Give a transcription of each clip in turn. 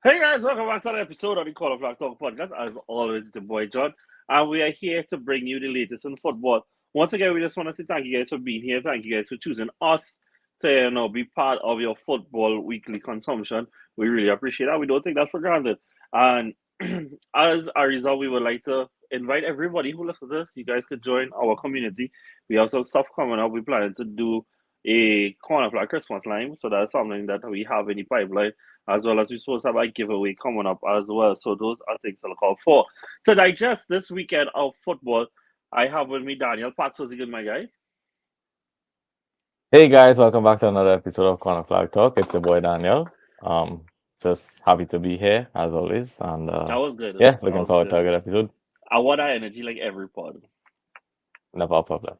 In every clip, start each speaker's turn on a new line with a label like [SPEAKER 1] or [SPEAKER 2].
[SPEAKER 1] Hey guys, welcome back to another episode of the Call of Black Talk Podcast. As always, the boy John, and we are here to bring you the latest in football. Once again, we just want to say thank you guys for being here. Thank you guys for choosing us to be part of your football weekly consumption. We really appreciate that. We don't take that for granted. And as a result, we would like to invite everybody who listens to this. You guys could join our community. We have some stuff coming up. We planning to do a Corner Flag Christmas line, so that's something that we have in the pipeline, as well as we're supposed to have a giveaway coming up as well. So those are things to look out for. To digest this weekend of football, I have with me Daniel. Pat, was good, my guy?
[SPEAKER 2] Hey guys, welcome back to another episode of Corner Flag Talk. It's your boy Daniel. Just happy to be here as always, and
[SPEAKER 1] That was good.
[SPEAKER 2] yeah,
[SPEAKER 1] That
[SPEAKER 2] looking
[SPEAKER 1] was
[SPEAKER 2] forward to
[SPEAKER 1] good.
[SPEAKER 2] a good episode.
[SPEAKER 1] I want that energy like every pod.
[SPEAKER 2] Never a problem.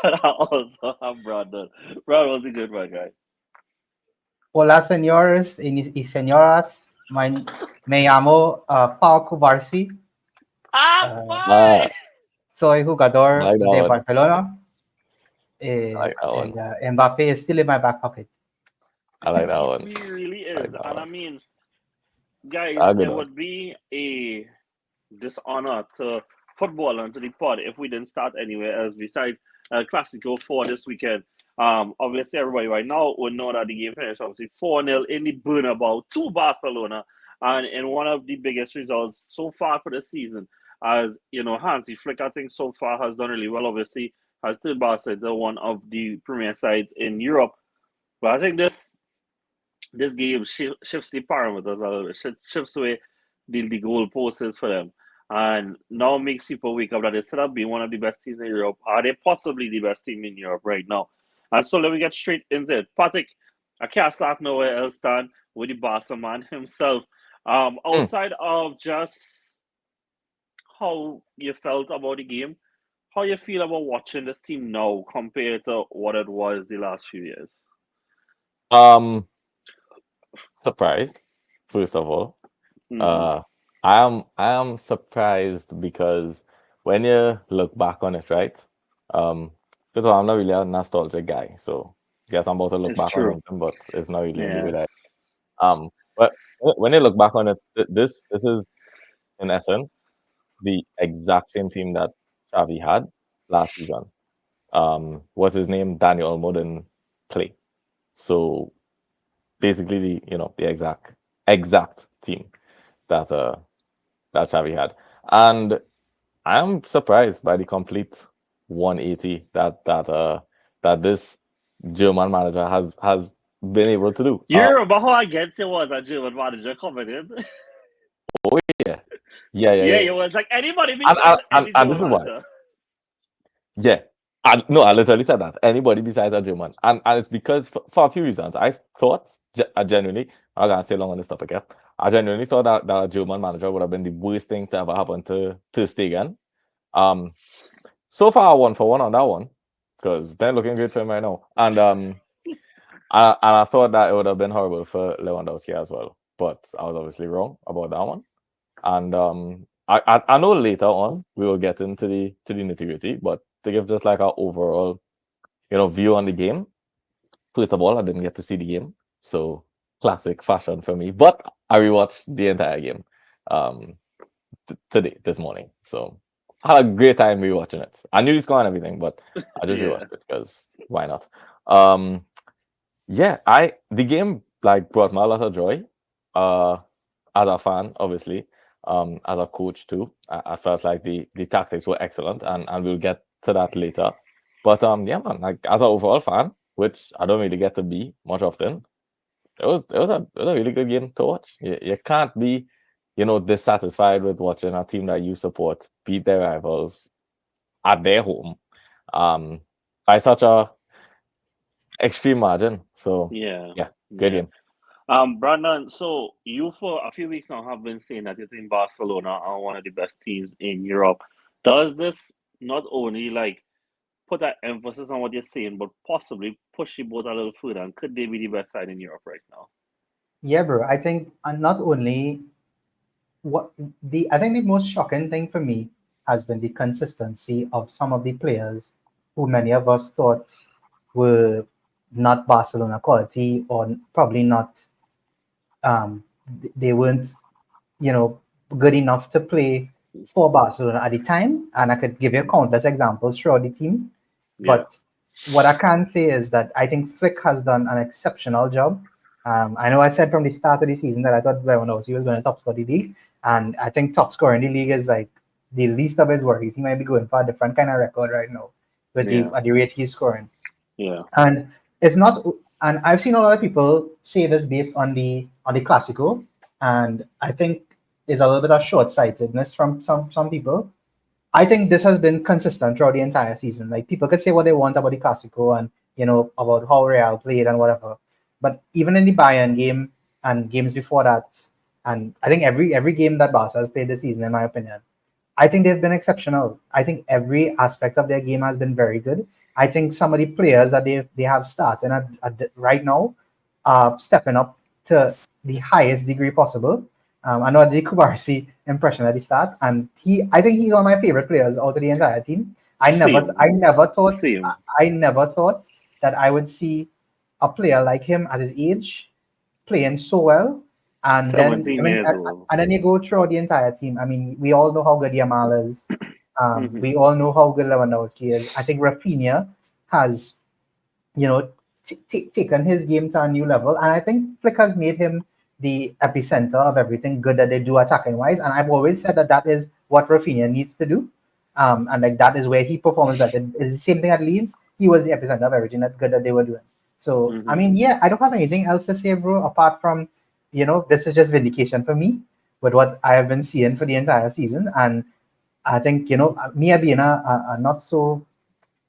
[SPEAKER 1] I also have Brandon. Brandon was a good, my guy.
[SPEAKER 3] Hola, señores y señoras. Me llamo Pau Kubarsi.
[SPEAKER 2] Uh,
[SPEAKER 3] Soy
[SPEAKER 2] I
[SPEAKER 3] jugador
[SPEAKER 2] like that
[SPEAKER 3] de
[SPEAKER 2] one.
[SPEAKER 3] Barcelona.
[SPEAKER 2] I like that one.
[SPEAKER 3] Mbappe is still in my back pocket.
[SPEAKER 2] I like that one.
[SPEAKER 1] He really
[SPEAKER 2] I like
[SPEAKER 1] is.
[SPEAKER 2] that
[SPEAKER 1] And I
[SPEAKER 2] one.
[SPEAKER 1] mean, guys,
[SPEAKER 2] A good
[SPEAKER 1] it
[SPEAKER 2] one.
[SPEAKER 1] would be a dishonor to football and to the pod if we didn't start anywhere else besides Clasico for this weekend. Obviously, everybody right now would know that the game finished obviously 4-0 in the Bernabeu to Barcelona, and in one of the biggest results so far for the season. As you know, Hansi Flick, I think so far has done really well. Obviously, has still Barca one of the premier sides in Europe. But I think this game shifts the parameters a little bit, shifts away the goalposts is for them. And now makes people wake up that instead of being one of the best teams in Europe, are they possibly the best team in Europe right now? And so let me get straight into it. Patrick, I can't start nowhere else than with the Barca man himself.
[SPEAKER 2] Hmm.
[SPEAKER 1] Outside of just how you felt about the game, how you feel about watching this team now compared to what it was the last few years?
[SPEAKER 2] Um, Surprised, first of all.
[SPEAKER 1] Mm-hmm.
[SPEAKER 2] Uh, I am surprised because when you look back on it, right? Um, First of all, I'm not really a nostalgic guy, so yes, I'm about to look
[SPEAKER 1] It's
[SPEAKER 2] back on
[SPEAKER 1] true.
[SPEAKER 2] something, but it's not really the
[SPEAKER 1] Yeah.
[SPEAKER 2] way that. But when you look back on it, this is in essence the exact same team that Xavi had last season. What's his name? Daniel Olmo didn't play, so basically the exact team that that Xavi had, and I'm surprised by the complete 180 that this German manager has been able to do.
[SPEAKER 1] You remember how against it was a German manager coming in?
[SPEAKER 2] Oh yeah, yeah, yeah,
[SPEAKER 1] Yeah,
[SPEAKER 2] yeah.
[SPEAKER 1] it was like anybody
[SPEAKER 2] And,
[SPEAKER 1] besides any
[SPEAKER 2] and
[SPEAKER 1] German
[SPEAKER 2] this is why.
[SPEAKER 1] manager.
[SPEAKER 2] Yeah. No, I literally said that. Anybody besides a German. And it's because for a few reasons. I thought, I genuinely, I'm going to stay long on this topic, yeah. I genuinely thought that a German manager would have been the worst thing to ever happen to Stegen. Um, so far, 1 for 1 on that one, because they're looking great for him right now. And I thought that it would have been horrible for Lewandowski as well. But I was obviously wrong about that one. And I know later on we will get into the nitty gritty, but to give just like our overall view on the game. First of all, I didn't get to see the game, so classic fashion for me. But I rewatched the entire game um today this morning, so I had a great time rewatching it. I knew the score and everything, but I just
[SPEAKER 1] Yeah.
[SPEAKER 2] rewatched it because why not? Um, yeah, I the game like brought me a lot of joy. Uh, as a fan, obviously, as a coach too, I felt like the tactics were excellent, and we'll get to that later. But yeah, man, like as an overall fan, which I don't really get to be much often, it was a really good game to watch. You can't be, dissatisfied with watching a team that you support beat their rivals at their home, um, by such a extreme margin. So
[SPEAKER 1] Yeah.
[SPEAKER 2] yeah, good
[SPEAKER 1] Yeah.
[SPEAKER 2] game.
[SPEAKER 1] Brandon, so you for a few weeks now have been saying that you think Barcelona are one of the best teams in Europe. Does this not only like put that emphasis on what you're saying, but possibly push the boat a little further? And could they be the best side in Europe right now?
[SPEAKER 3] Yeah, bro. I think not only what the I think the most shocking thing for me has been the consistency of some of the players who many of us thought were not Barcelona quality or probably not they weren't, you know, good enough to play for Barcelona at the time. And I could give you countless examples throughout the team.
[SPEAKER 1] Yeah.
[SPEAKER 3] But what I can say is that I think Flick has done an exceptional job. I know I said from the start of the season that I thought Lewandowski was going to top score the league, and I think top scorer in the league is like the least of his worries. He might be going for a different kind of record right now with the
[SPEAKER 1] Yeah.
[SPEAKER 3] at the rate he's scoring.
[SPEAKER 1] Yeah.
[SPEAKER 3] And it's not, and I've seen a lot of people say this based on the Clasico, and I think there's a little bit of short-sightedness from some people. I think this has been consistent throughout the entire season. Like people could say what they want about the Clasico and about how Real played and whatever, but even in the Bayern game and games before that, and I think every game that Barca has played this season, in my opinion, I think they've been exceptional. I think every aspect of their game has been very good. I think some of the players that they have started right now are stepping up to the highest degree possible. I know I did Kubarsi impression at the start, and I think he's one of my favorite players out of the entire team.
[SPEAKER 1] Same.
[SPEAKER 3] I never thought
[SPEAKER 1] Same.
[SPEAKER 3] I never thought that I would see a player like him at his age playing so well. And then,
[SPEAKER 1] 17 years old.
[SPEAKER 3] and then you go through the entire team. I mean, we all know how good Yamal is.
[SPEAKER 1] Hmm.
[SPEAKER 3] We all know how good Lewandowski is. I think Rafinha has, taken his game to a new level. And I think Flick has made him the epicenter of everything good that they do attacking wise. And I've always said that that is what Rafinha needs to do. And like that is where he performs better. It's the same thing at Leeds. He was the epicenter of everything that good that they were doing. So I
[SPEAKER 1] Hmm.
[SPEAKER 3] mean, yeah, I don't have anything else to say, bro, apart from, this is just vindication for me with what I have been seeing for the entire season. And I think, me being a not so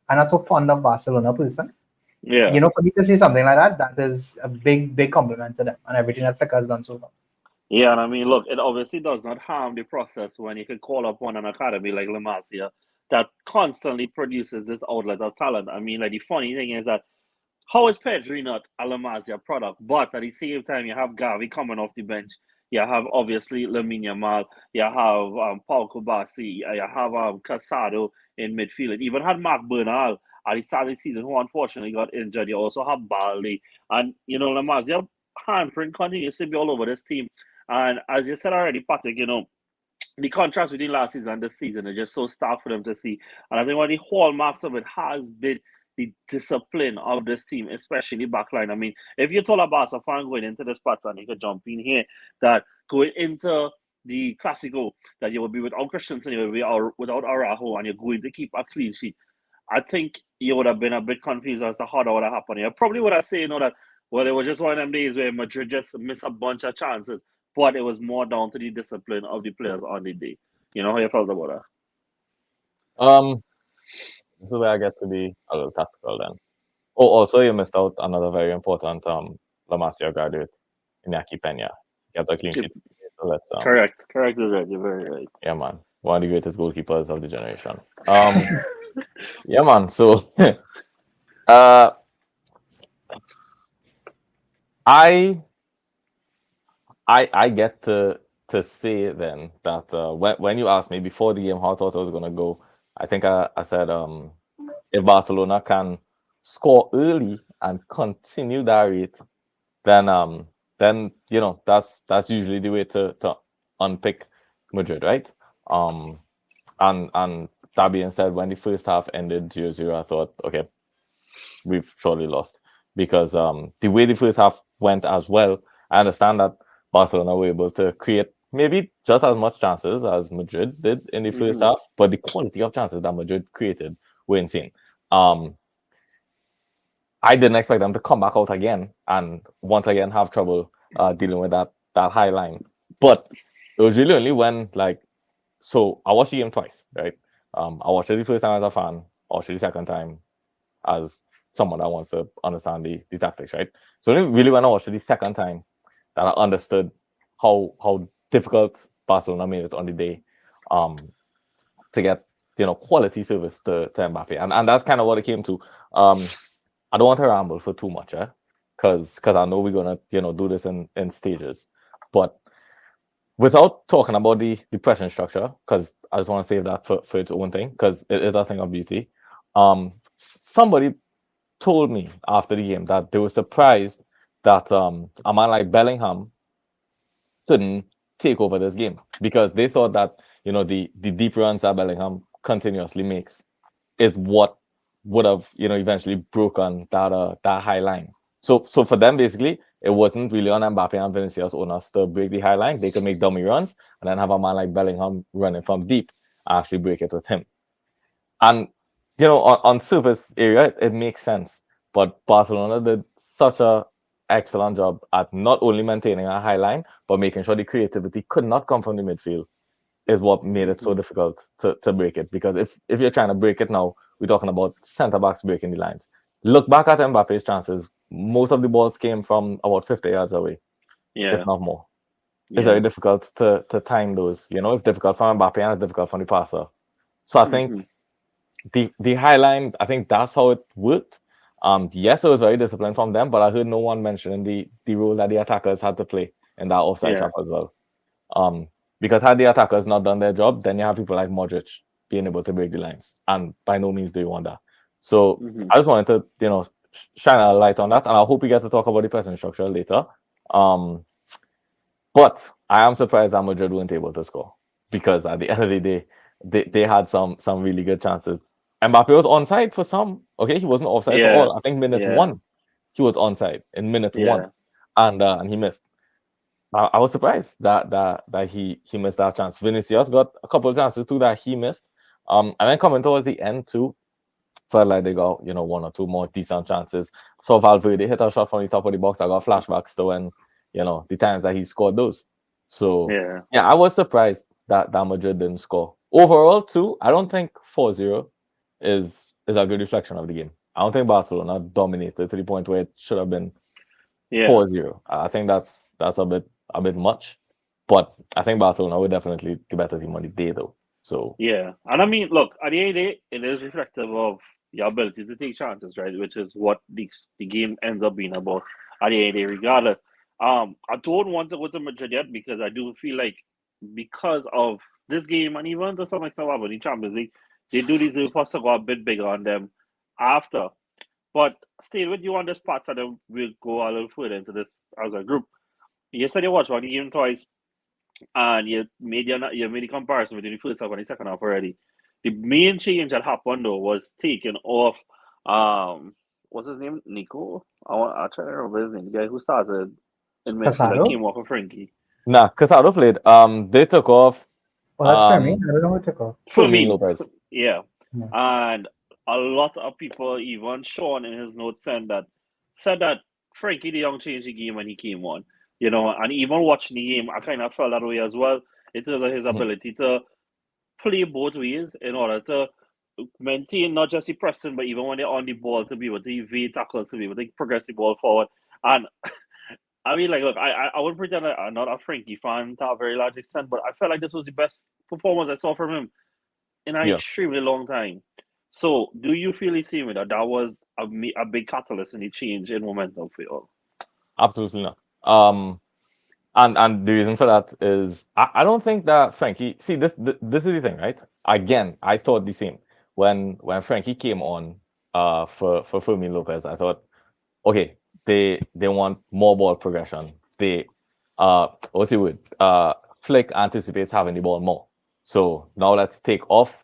[SPEAKER 3] fond of Barcelona person,
[SPEAKER 1] Yeah.
[SPEAKER 3] for me to say something like that, that is a big, big compliment to them and everything that Flick has done so far.
[SPEAKER 1] Yeah, and I mean, look, it obviously does not harm the process when you can call upon an academy like La Masia that constantly produces this outlet of talent. I mean, like the funny thing is that how is Pedri not a La Masia product? But at the same time, you have Gavi coming off the bench. You have obviously Lamine Yamal. You have Paul Kubasi. You have Casado in midfield. It even had Mark Bernal at the start of the season, who unfortunately got injured. You also have Baldi. And, La Masia handprint continues to be all over this team. And as you said already, Patrick, the contrast between last season and this season is just so stark for them to see. And I think one of the hallmarks of it has been the discipline of this team, especially the backline. I mean, if you told a Barca fan going into this pattern, you could jump in here, that going into the Clasico, that you will be without Christensen, you will be without Araujo, and you're going to keep a clean sheet, I think you would have been a bit confused as to how that would have happened. You probably would have said, that, well, it was just one of them days where Madrid just missed a bunch of chances, but it was more down to the discipline of the players on the day. You know how you felt about that?
[SPEAKER 2] Um, this is where I get to be a little tactical then. Oh, also you missed out another very important La Masia graduate, Iñaki Peña. He got a clean sheet. So let's
[SPEAKER 1] Correct is right. You're very right.
[SPEAKER 2] yeah, man, one of the greatest goalkeepers of the generation. Yeah, man. So, uh, I I get to say then that when you asked me before the game how I thought I was gonna go, I think I said if Barcelona can score early and continue that rate, then that's usually the way to unpick Madrid, right? Um, and that being said, when the first half ended 0-0, I thought, okay, we've surely lost because the way the first half went as well, I understand that Barcelona were able to create maybe just as much chances as Madrid did in the first half, but the quality of chances that Madrid created were insane. I didn't expect them to come back out again and once again have trouble dealing with that high line. But it was really only when so I watched the game twice, right? I watched it the first time as a fan, I watched it the second time as someone that wants to understand the tactics, right? So only really when I watched it the second time that I understood how difficult Barcelona made it on the day to get quality service to Mbappe. And that's kind of what it came to. I don't want to ramble for too much, because I know we're gonna do this in stages. But without talking about the pressing structure, because I just want to save that for its own thing, because it is a thing of beauty. Somebody told me after the game that they were surprised that a man like Bellingham couldn't take over this game because they thought that the deep runs that Bellingham continuously makes is what would have eventually broken that high line. So for them basically it wasn't really on Mbappe and Vinicius onus to break the high line. They could make dummy runs and then have a man like Bellingham running from deep and actually break it with him. And on surface area it makes sense, but Barcelona did such a excellent job at not only maintaining a high line but making sure the creativity could not come from the midfield is what made it so difficult to break it. Because if you're trying to break it now, we're talking about centre backs breaking the lines. Look back at Mbappe's chances. Most of the balls came from about 50 yards away,
[SPEAKER 1] Yeah.
[SPEAKER 2] if not more. It's
[SPEAKER 1] Yeah.
[SPEAKER 2] very difficult to time those. It's difficult for Mbappe and it's difficult for the passer. So I think the high line, I think that's how it worked. Yes, it was very disciplined from them, but I heard no one mentioning the role that the attackers had to play in that offside trap as well. Because had the attackers not done their job, then you have people like Modric being able to break the lines, and by no means do you want that. So I just wanted to, shine a light on that, and I hope we get to talk about the pressing structure later. But I am surprised that Madrid weren't able to score because at the end of the day, they had some really good chances. Mbappe was onside for some. Okay, he wasn't offside for all. I think minute one, he was onside in minute one, and he missed. I was surprised that he missed that chance. Vinicius got a couple of chances too that he missed. And then coming towards the end too, felt like they got one or two more decent chances. So Valverde hit a shot from the top of the box. I got flashbacks to when the times that he scored those. So yeah, I was surprised that Madrid didn't score. Overall too, I don't think 4-0 is a good reflection of the game. I don't think Barcelona dominated to the point where it should have been 4-0. I think that's a bit much, but I think Barcelona were definitely the better team on the day though. So
[SPEAKER 1] yeah, and I mean, look, at the end of the day, it is reflective of your ability to take chances, right? Which is what the game ends up being about at the end of the day, regardless. I don't want to go to Madrid yet because I do feel like because of this game and even to some extent about the Champions League, they do deserve us to go a bit bigger on them after. But staying with you on this part, so then we'll go a little further into this as a group. You said you watched one game twice, and you made the comparison between the first half and the second half already. The main change that happened though was taking off what's his name? Nico? I try to remember his name. The guy who started in midfield that
[SPEAKER 3] Casado?
[SPEAKER 1] came off of Frankie.
[SPEAKER 2] nah, Casado played. They took off
[SPEAKER 3] Oh, that's Fermi. I don't know who took off.
[SPEAKER 2] Fermin Lopez.
[SPEAKER 1] Yeah.
[SPEAKER 3] Yeah.
[SPEAKER 1] And a lot of people, even Sean in his notes said that Frankie de Jong changed the game when he came on. And even watching the game, I kind of felt that way as well in terms of his ability to play both ways in order to maintain not just the pressing, but even when they're on the ball to be able to evade tackles, to be able to progress the ball forward. And I mean, like, look, I wouldn't pretend I'm not a Frankie fan to a very large extent, but I felt like this was the best performance I saw from him in an extremely long time. So, do you feel the same way that was a big catalyst in the change in momentum for you all?
[SPEAKER 2] Absolutely not. And the reason for that is I don't think that Frankie. See, this is the thing, right? Again, I thought the same when Frankie came on for Fermin Lopez. I thought, okay, they want more ball progression. They what's the word? Flick anticipates having the ball more. So now let's take off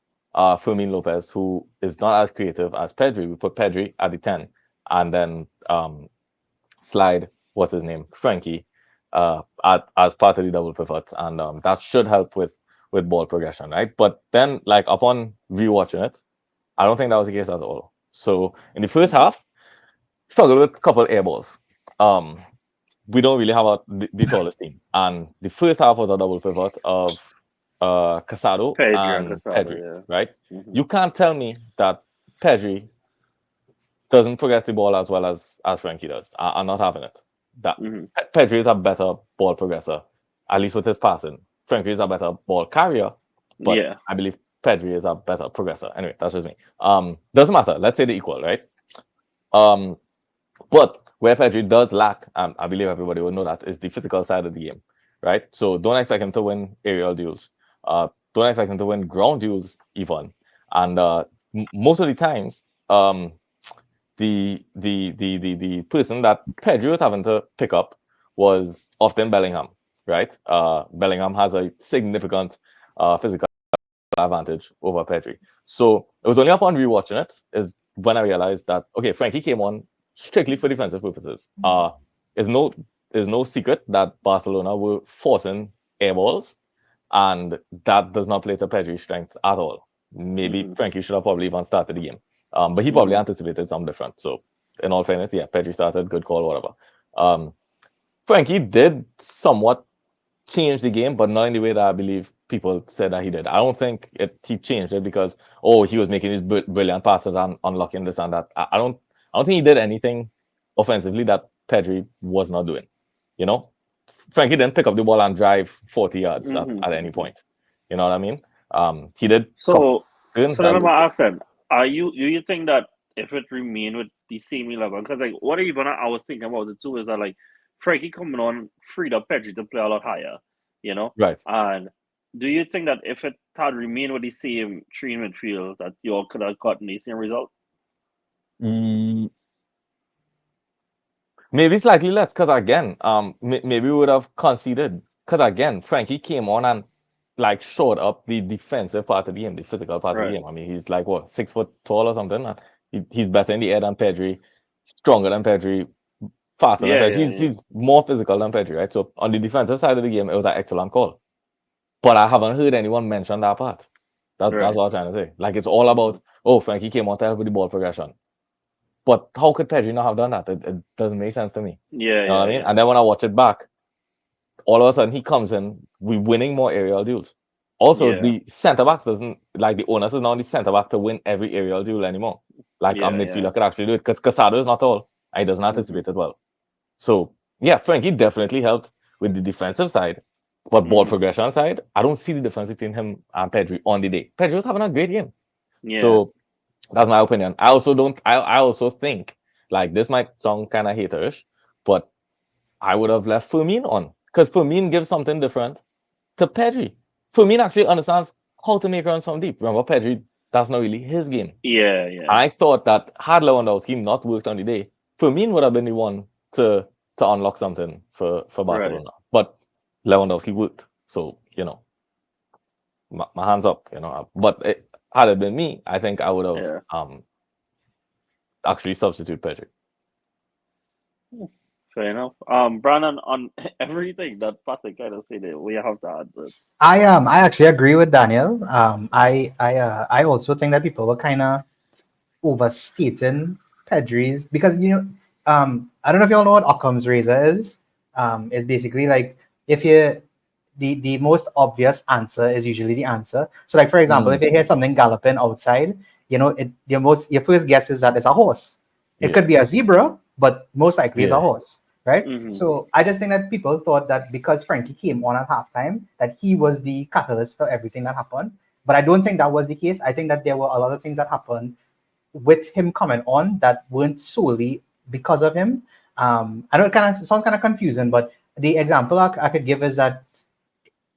[SPEAKER 2] Fermin Lopez, who is not as creative as Pedri. We put Pedri at the 10, and then slide what's his name, Frankie, as part of the double pivot, and that should help with ball progression, right? But then, like upon rewatching it, I don't think that was the case at all. So in the first half, struggled with a couple air balls. We don't really have the tallest team, and the first half was a double pivot of Casado and Pedri, right? You can't tell me that Pedri doesn't progress the ball as well as Frankie does. I'm not having it. That Pedri is a better ball progressor, at least with his passing. Frankie is a better ball carrier, but I believe Pedri is a better progressor. Anyway, that's just me. Doesn't matter. Let's say they're equal, right? But where Pedri does lack, I believe everybody will know that, is the physical side of the game, right? So don't expect him to win aerial duels. Don't expect him to win ground duels even. And most of the times, the person that Pedri was having to pick up was often Bellingham. right? Bellingham has a significant physical advantage over Pedri. So it was only upon rewatching it is when I realized that okay, Frankie came on strictly for defensive purposes. It's no secret that Barcelona were forcing air balls, and that does not play to Pedri's strength at all. Maybe Frankie should have probably even started the game, but he probably anticipated something different. So in all fairness, yeah, Pedri started, good call, whatever. Frankie did somewhat change the game, but not in the way that I believe people said that he did. I don't think he changed it because he was making these brilliant passes and unlocking this and that. I don't think he did anything offensively that Pedri was not doing. You know, Frankie didn't pick up the ball and drive 40 yards at any point. You know what I mean? He did.
[SPEAKER 1] So
[SPEAKER 2] things
[SPEAKER 1] then
[SPEAKER 2] that
[SPEAKER 1] I'm gonna ask then, do you think that if it remained with the same 11, because like what even I was thinking about it too is that like Frankie coming on freed up Pedri to play a lot higher, you know?
[SPEAKER 2] right.
[SPEAKER 1] And do you think that if it had remained with the same three in midfield that you all could have gotten the same result?
[SPEAKER 2] Maybe slightly less because again, maybe we would have conceded because again, Frankie came on and like showed up the defensive part of the game, the physical part of the
[SPEAKER 1] Right.
[SPEAKER 2] game. I mean, he's like what 6 foot tall or something. And he's better in the air than Pedri, stronger than Pedri, faster than
[SPEAKER 1] Yeah,
[SPEAKER 2] Pedri.
[SPEAKER 1] yeah,
[SPEAKER 2] He's more physical than Pedri, right? So on the defensive side of the game, it was an excellent call. But I haven't heard anyone mention that part. That's
[SPEAKER 1] Right.
[SPEAKER 2] what I'm trying to say. Like it's all about Frankie came on to help with the ball progression. But how could Pedri not have done that? It doesn't make sense to me.
[SPEAKER 1] Yeah,
[SPEAKER 2] You know what I mean?
[SPEAKER 1] yeah.
[SPEAKER 2] And then when I watch it back, all of a sudden he comes in, we're winning more aerial duels. Also,
[SPEAKER 1] Yeah.
[SPEAKER 2] the centre backs doesn't like the onus is not on the centre back to win every aerial duel anymore. Like a
[SPEAKER 1] Yeah,
[SPEAKER 2] midfielder could actually do it because Casado is not tall and he doesn't anticipate it well. So yeah, Frankie definitely helped with the defensive side, but ball progression side, I don't see the difference between him and Pedri on the day. Pedri was having a great game.
[SPEAKER 1] Yeah.
[SPEAKER 2] So that's my opinion. I also don't. I also think like this might sound kind of haterish, but I would have left Fermin on because Fermin gives something different to Pedri. Fermin actually understands how to make runs from deep. Remember, Pedri, that's not really his game.
[SPEAKER 1] Yeah, yeah.
[SPEAKER 2] I thought that had Lewandowski not worked on the day, Fermin would have been the one to unlock something for Barcelona.
[SPEAKER 1] Right.
[SPEAKER 2] But Lewandowski worked, so my hands up. But had it been me, I think I would have actually substitute Pedri.
[SPEAKER 1] Fair enough. Brandon, on everything that Patrick kind of said, we have to add this.
[SPEAKER 3] I actually agree with Daniel. I also think that people were kind of overstating Pedri's because I don't know if you all know what Occam's razor is. It's basically like if you the most obvious answer is usually the answer. So like for example, if you hear something galloping outside, your first guess is that it's a horse. It could be a zebra, but most likely it's a horse, right? So I just think that people thought that because Frankie came on at halftime, that he was the catalyst for everything that happened. But I don't think that was the case. I think that there were a lot of things that happened with him coming on that weren't solely because of him. I know it sounds kind of confusing, but the example I could give is that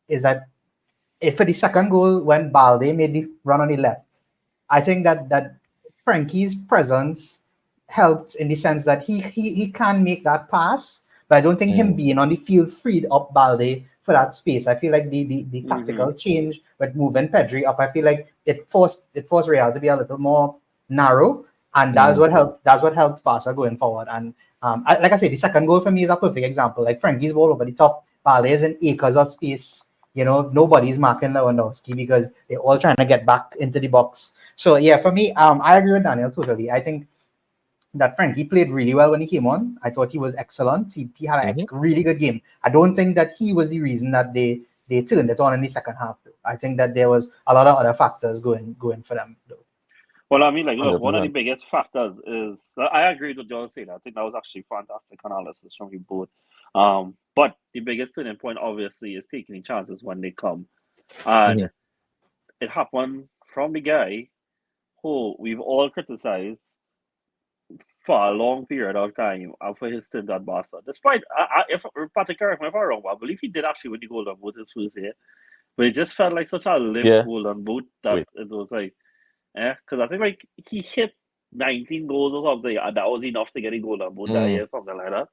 [SPEAKER 3] if for the second goal when Balde made the run on the left, I think that Frankie's presence helped in the sense that he can make that pass, but I don't think him being on the field freed up Balde for that space. I feel like the tactical change with moving Pedri up, I feel like it forced Real to be a little more narrow, and that's what helped Barca going forward. And like I said, the second goal for me is a perfect example. Like Frankie's ball over the top, Balde is in acres of space. Nobody's marking Lewandowski because they're all trying to get back into the box. So yeah, for me, I agree with Daniel totally. I think that Frankie played really well when he came on. I thought he was excellent. He had a really good game. I don't think that he was the reason that they turned it on in the second half, though. I think that there was a lot of other factors going for them, though.
[SPEAKER 1] Well, I mean, like, look,
[SPEAKER 2] 100%.
[SPEAKER 1] one of the biggest factors is I agree with what John said. I think that was actually fantastic analysis from you both. But the biggest turning point, obviously, is taking the chances when they come, and it happened from the guy who we've all criticized for a long period of time for his stint at Barca. Despite, if Patrick, correct me if I'm wrong, but I believe he did actually win the Golden Boot his first year, but it just felt like such a limp Golden Boot that it was like. Because I think like he hit 19 goals or something, and that was enough to get a Golden Boot that year, something like that.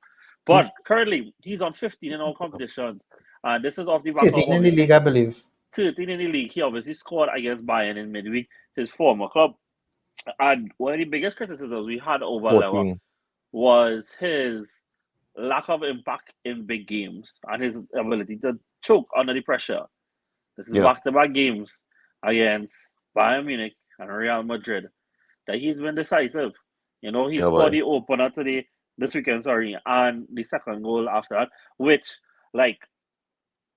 [SPEAKER 1] But currently, he's on 15 in all competitions, And this is off the back of
[SPEAKER 3] 13 in the
[SPEAKER 1] obviously
[SPEAKER 3] league, I believe.
[SPEAKER 1] 13 in the league. He obviously scored against Bayern in midweek, his former club. And one of the biggest criticisms we had over Lewa
[SPEAKER 2] 14.
[SPEAKER 1] was his lack of impact in big games and his ability to choke under the pressure. This is
[SPEAKER 2] Yeah.
[SPEAKER 1] back-to-back games against Bayern Munich and Real Madrid that he's been decisive. He
[SPEAKER 2] Yeah,
[SPEAKER 1] scored
[SPEAKER 2] boy.
[SPEAKER 1] the opener this weekend, and the second goal after that, which, like,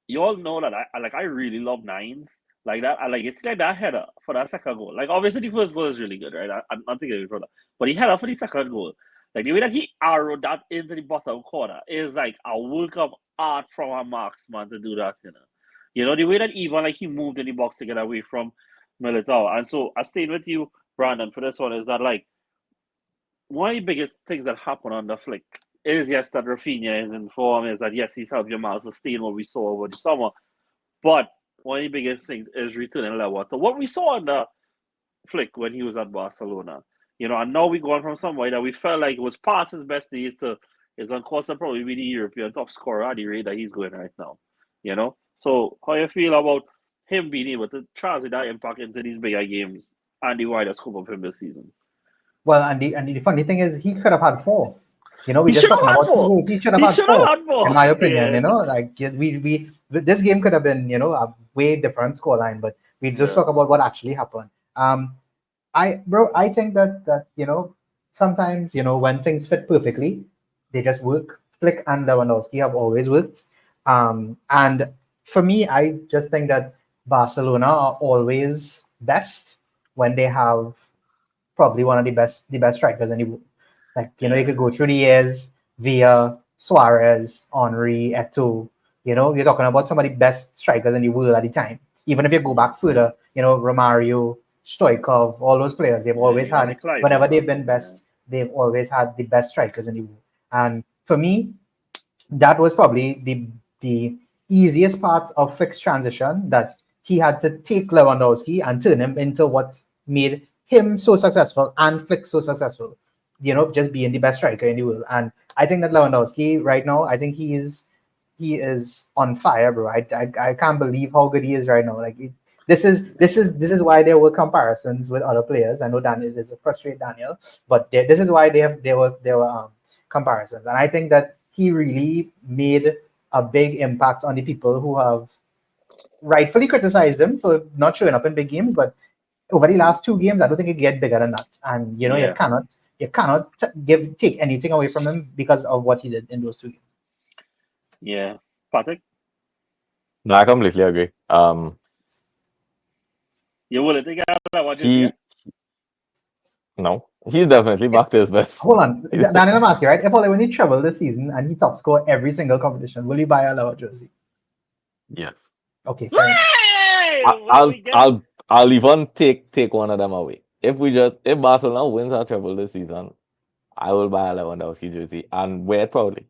[SPEAKER 1] you all know that I really love nines like that. I like it's like that header for that second goal. Like obviously the first goal is really good, right? I'm not taking it from that, but the header for the second goal, like the way that he arrowed that into the bottom corner is like a work of art from a marksman to do that. The way that even like he moved in the box to get away from Militao, and so I stayed with you, Brandon, for this one is that like one of the biggest things that happened on the flick is yes that Rafinha is in form, is that yes he's helped Jamal sustain what we saw over the summer, but one of the biggest things is returning Lewa to what we saw on the flick when he was at Barcelona. And now we going from somewhere that we felt like was past his best days to is on course to probably be the European top scorer at the rate that he's going right now. So how you feel about him being able to translate that impact into these bigger games and the wider scope of him this season?
[SPEAKER 3] Well, and the funny thing is, he could have had four. We
[SPEAKER 1] He
[SPEAKER 3] just
[SPEAKER 1] should have
[SPEAKER 3] talking
[SPEAKER 1] had
[SPEAKER 3] about 2
[SPEAKER 1] four.
[SPEAKER 3] goals. He should have
[SPEAKER 1] He
[SPEAKER 3] had
[SPEAKER 1] should have
[SPEAKER 3] four,
[SPEAKER 1] had more.
[SPEAKER 3] in my opinion.
[SPEAKER 1] Yeah.
[SPEAKER 3] Like we this game could have been a way different scoreline, but we just
[SPEAKER 1] Yeah.
[SPEAKER 3] talk about what actually happened. I think that sometimes when things fit perfectly, they just work. Flick and Lewandowski have always worked. And for me, I just think that Barcelona are always best when they have probably one of the best strikers in the world. Like you could go through the years via Suarez, Henry, Eto'o. You're talking about some of the best strikers in the world at the time. Even if you go back further, Romario, Stoichkov, all those players, they've always
[SPEAKER 1] you got the
[SPEAKER 3] had,
[SPEAKER 1] Clive
[SPEAKER 3] whenever
[SPEAKER 1] in
[SPEAKER 3] they've
[SPEAKER 1] that.
[SPEAKER 3] been best, they've always had the best strikers in the world. And for me, that was probably the easiest part of Flick's transition, that he had to take Lewandowski and turn him into what made him so successful and Flick so successful. Just being the best striker in the world. And I think that Lewandowski right now, I think he is on fire, bro. I can't believe how good he is right now. Like this is why there were comparisons with other players. I know Daniel is a frustrated Daniel, but this is why there were comparisons. And I think that he really made a big impact on the people who have rightfully criticized him for not showing up in big games. But over the last 2 games, I don't think it get bigger than that. And you cannot take anything away from him because of what he did in those 2 games.
[SPEAKER 1] Yeah. Patrick?
[SPEAKER 2] No, I completely agree.
[SPEAKER 1] You willing to get what
[SPEAKER 2] He no, he's definitely back to his best.
[SPEAKER 3] Hold on, Daniel, I'm asking, right? If Ole win the treble this season and he top score every single competition, will you buy a Lewa jersey?
[SPEAKER 2] Yes.
[SPEAKER 3] Okay, fine.
[SPEAKER 2] I'll even take one of them away. If Barcelona wins our treble this season, I will buy a Lewandowski jersey and wear it proudly.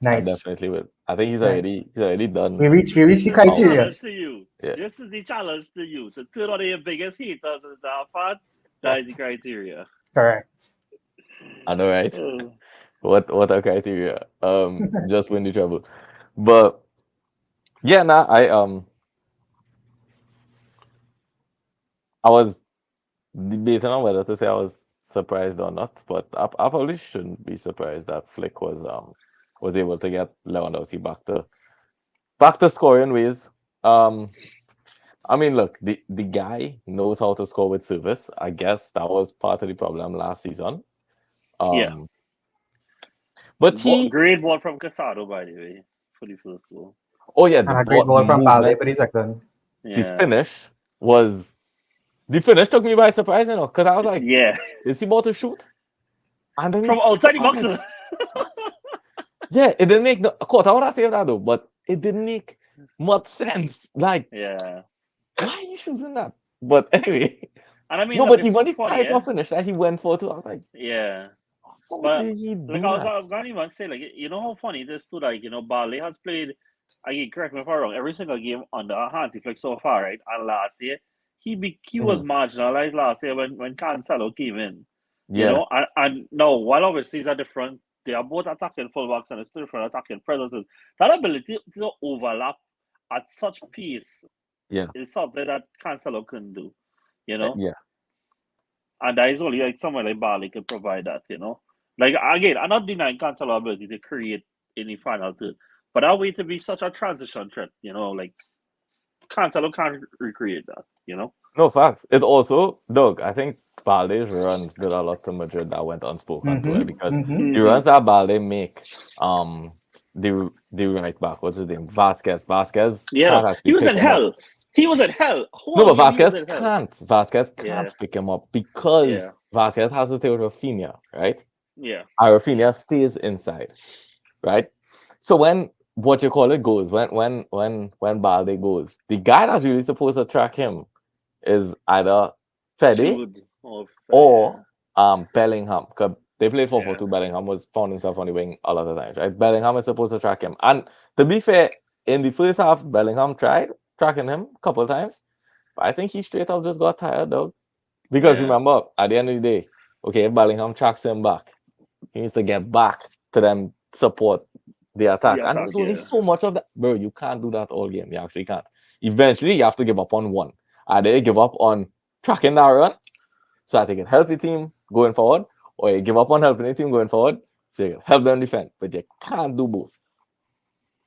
[SPEAKER 2] I
[SPEAKER 3] Nice.
[SPEAKER 2] definitely will. I think he's
[SPEAKER 3] Nice.
[SPEAKER 2] already done.
[SPEAKER 3] We reach the criteria.
[SPEAKER 1] Challenge to you.
[SPEAKER 2] Yeah.
[SPEAKER 1] This is the challenge to you. To turn on your biggest haters is that fan. That is the criteria.
[SPEAKER 3] Correct.
[SPEAKER 2] I know, right? What are criteria? Just win the treble. But yeah, I was debating on whether to say I was surprised or not, but I probably shouldn't be surprised that Flick was able to get Lewandowski back to scoring ways. I mean, look, the guy knows how to score with service. I guess that was part of the problem last season.
[SPEAKER 1] Yeah.
[SPEAKER 2] But
[SPEAKER 1] great ball from Casado, by the way, for the first goal.
[SPEAKER 2] Oh yeah,
[SPEAKER 3] and a great ball from Balde for the second.
[SPEAKER 2] The finish took me by surprise, because I was like,
[SPEAKER 1] yeah,
[SPEAKER 2] is he about to shoot? And then
[SPEAKER 1] from outside the box.
[SPEAKER 2] Yeah, it didn't make no. Of course, I would have saved that though, but it didn't make much sense. Like,
[SPEAKER 1] yeah,
[SPEAKER 2] why are you shooting that? But anyway,
[SPEAKER 1] and I mean,
[SPEAKER 2] no,
[SPEAKER 1] look,
[SPEAKER 2] but even the
[SPEAKER 1] funny,
[SPEAKER 2] type of finish that he went for too, I was like,
[SPEAKER 1] yeah.
[SPEAKER 2] How did he do that?
[SPEAKER 1] I was going to even say, like, you know how funny this too, like, Balde has played, again, correct me if I'm wrong, every single game under Hansi Flick so far, right? And last year, he was marginalized last year when Cancelo came in.
[SPEAKER 2] Yeah.
[SPEAKER 1] And now, while obviously he's a different they are both attacking fullbacks and still different attacking presences. That ability to overlap at such pace
[SPEAKER 2] Yeah.
[SPEAKER 1] is something that Cancelo can do, you know.
[SPEAKER 2] Yeah.
[SPEAKER 1] And that is only like someone like Bali can provide that, you know. Like again, I'm not denying Cancelo's ability to create in the final third, but that way to be such a transition threat, you know, like Cancelo can't recreate that, you know.
[SPEAKER 2] No facts. It also, Doug, I think Balde's runs did a lot to Madrid that went unspoken to it because the
[SPEAKER 1] Mm-hmm.
[SPEAKER 2] runs that Balde make, um, the right back, what's his name? Vasquez
[SPEAKER 1] Yeah,
[SPEAKER 2] can't
[SPEAKER 1] he
[SPEAKER 2] actually
[SPEAKER 1] was
[SPEAKER 2] pick
[SPEAKER 1] in
[SPEAKER 2] him up.
[SPEAKER 1] hell. He was in hell.
[SPEAKER 2] No,
[SPEAKER 1] Whole
[SPEAKER 2] but
[SPEAKER 1] game he was
[SPEAKER 2] Vasquez
[SPEAKER 1] in hell.
[SPEAKER 2] can't. Vasquez
[SPEAKER 1] Yeah,
[SPEAKER 2] can't pick him up because
[SPEAKER 1] yeah,
[SPEAKER 2] Vasquez has to stay with Rafinha, right?
[SPEAKER 1] yeah,
[SPEAKER 2] And
[SPEAKER 1] yeah.
[SPEAKER 2] Rafinha stays inside, right? So when what you call it goes, when Balde goes, the guy that's really supposed to track him is either Fede
[SPEAKER 1] Jude of yeah,
[SPEAKER 2] or Bellingham. Because they played 4 4
[SPEAKER 1] yeah.
[SPEAKER 2] 2. Bellingham was found himself on the wing a lot of times, right? Bellingham is supposed to track him. And to be fair, in the first half, Bellingham tried tracking him a couple of times. But I think he straight up just got tired, though. Because
[SPEAKER 1] Yeah,
[SPEAKER 2] remember, at the end of the day, okay, if Bellingham tracks him back, he needs to get back to them support the
[SPEAKER 1] the
[SPEAKER 2] attack. And
[SPEAKER 1] attack.
[SPEAKER 2] there's only
[SPEAKER 1] Yeah,
[SPEAKER 2] so much of that. Bro, you can't do that all game. You actually can't. Eventually, you have to give up on one. Either you give up on tracking that run so that you can help the team going forward, or you give up on helping the team going forward so you can help them defend. But you can't do both.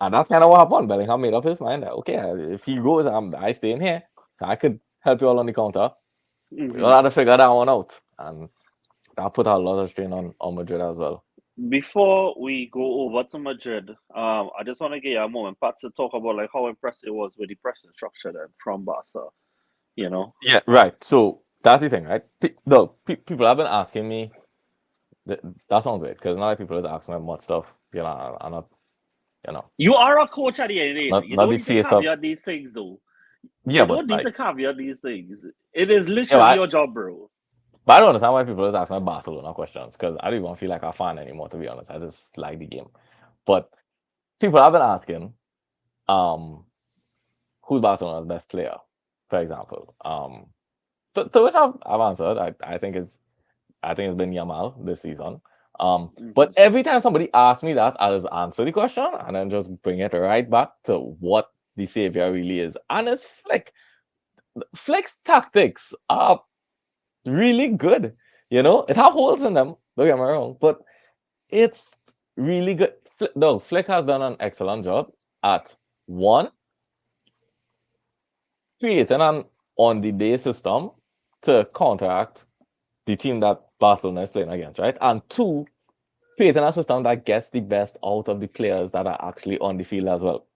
[SPEAKER 2] And that's kind of what happened. Bellingham made up his mind that, okay, if he goes, I stay in here. So I could help you all on the counter. We
[SPEAKER 1] hmm
[SPEAKER 2] all had to figure that one out. And that put a lot of strain on Madrid as well.
[SPEAKER 1] Before we go over to Madrid, I just want to give you a moment, Pat, to talk about like how impressed it was with the pressing structure then from Barca. You know,
[SPEAKER 2] Yeah, right. So that's the thing, right? People have been asking me. That sounds weird because now people are asking me about stuff. I'm not, you know,
[SPEAKER 1] you are a coach at the end of the day. You
[SPEAKER 2] not
[SPEAKER 1] don't
[SPEAKER 2] the
[SPEAKER 1] need to
[SPEAKER 2] face of.
[SPEAKER 1] caveat these things, though.
[SPEAKER 2] Yeah,
[SPEAKER 1] You
[SPEAKER 2] but
[SPEAKER 1] don't need
[SPEAKER 2] like,
[SPEAKER 1] to caveat these things. It is
[SPEAKER 2] yeah,
[SPEAKER 1] literally your job, bro.
[SPEAKER 2] but I don't understand why people are asking me Barcelona questions because I don't even feel like a fan anymore. To be honest, I just like the game. But people have been asking, um, who's Barcelona's best player, for example. To which I've answered. I think it's been Yamal this season.
[SPEAKER 1] Hmm
[SPEAKER 2] But every time somebody asks me that, I just answer the question and then just bring it right back to what the savior really is. And it's Flick. Flick's tactics are really good. It has holes in them, don't get me wrong, but it's really good. No, Flick has done an excellent job at one, creating an on the day system to counteract the team that Barcelona is playing against, right? And two, creating a system that gets the best out of the players that are actually on the field as well.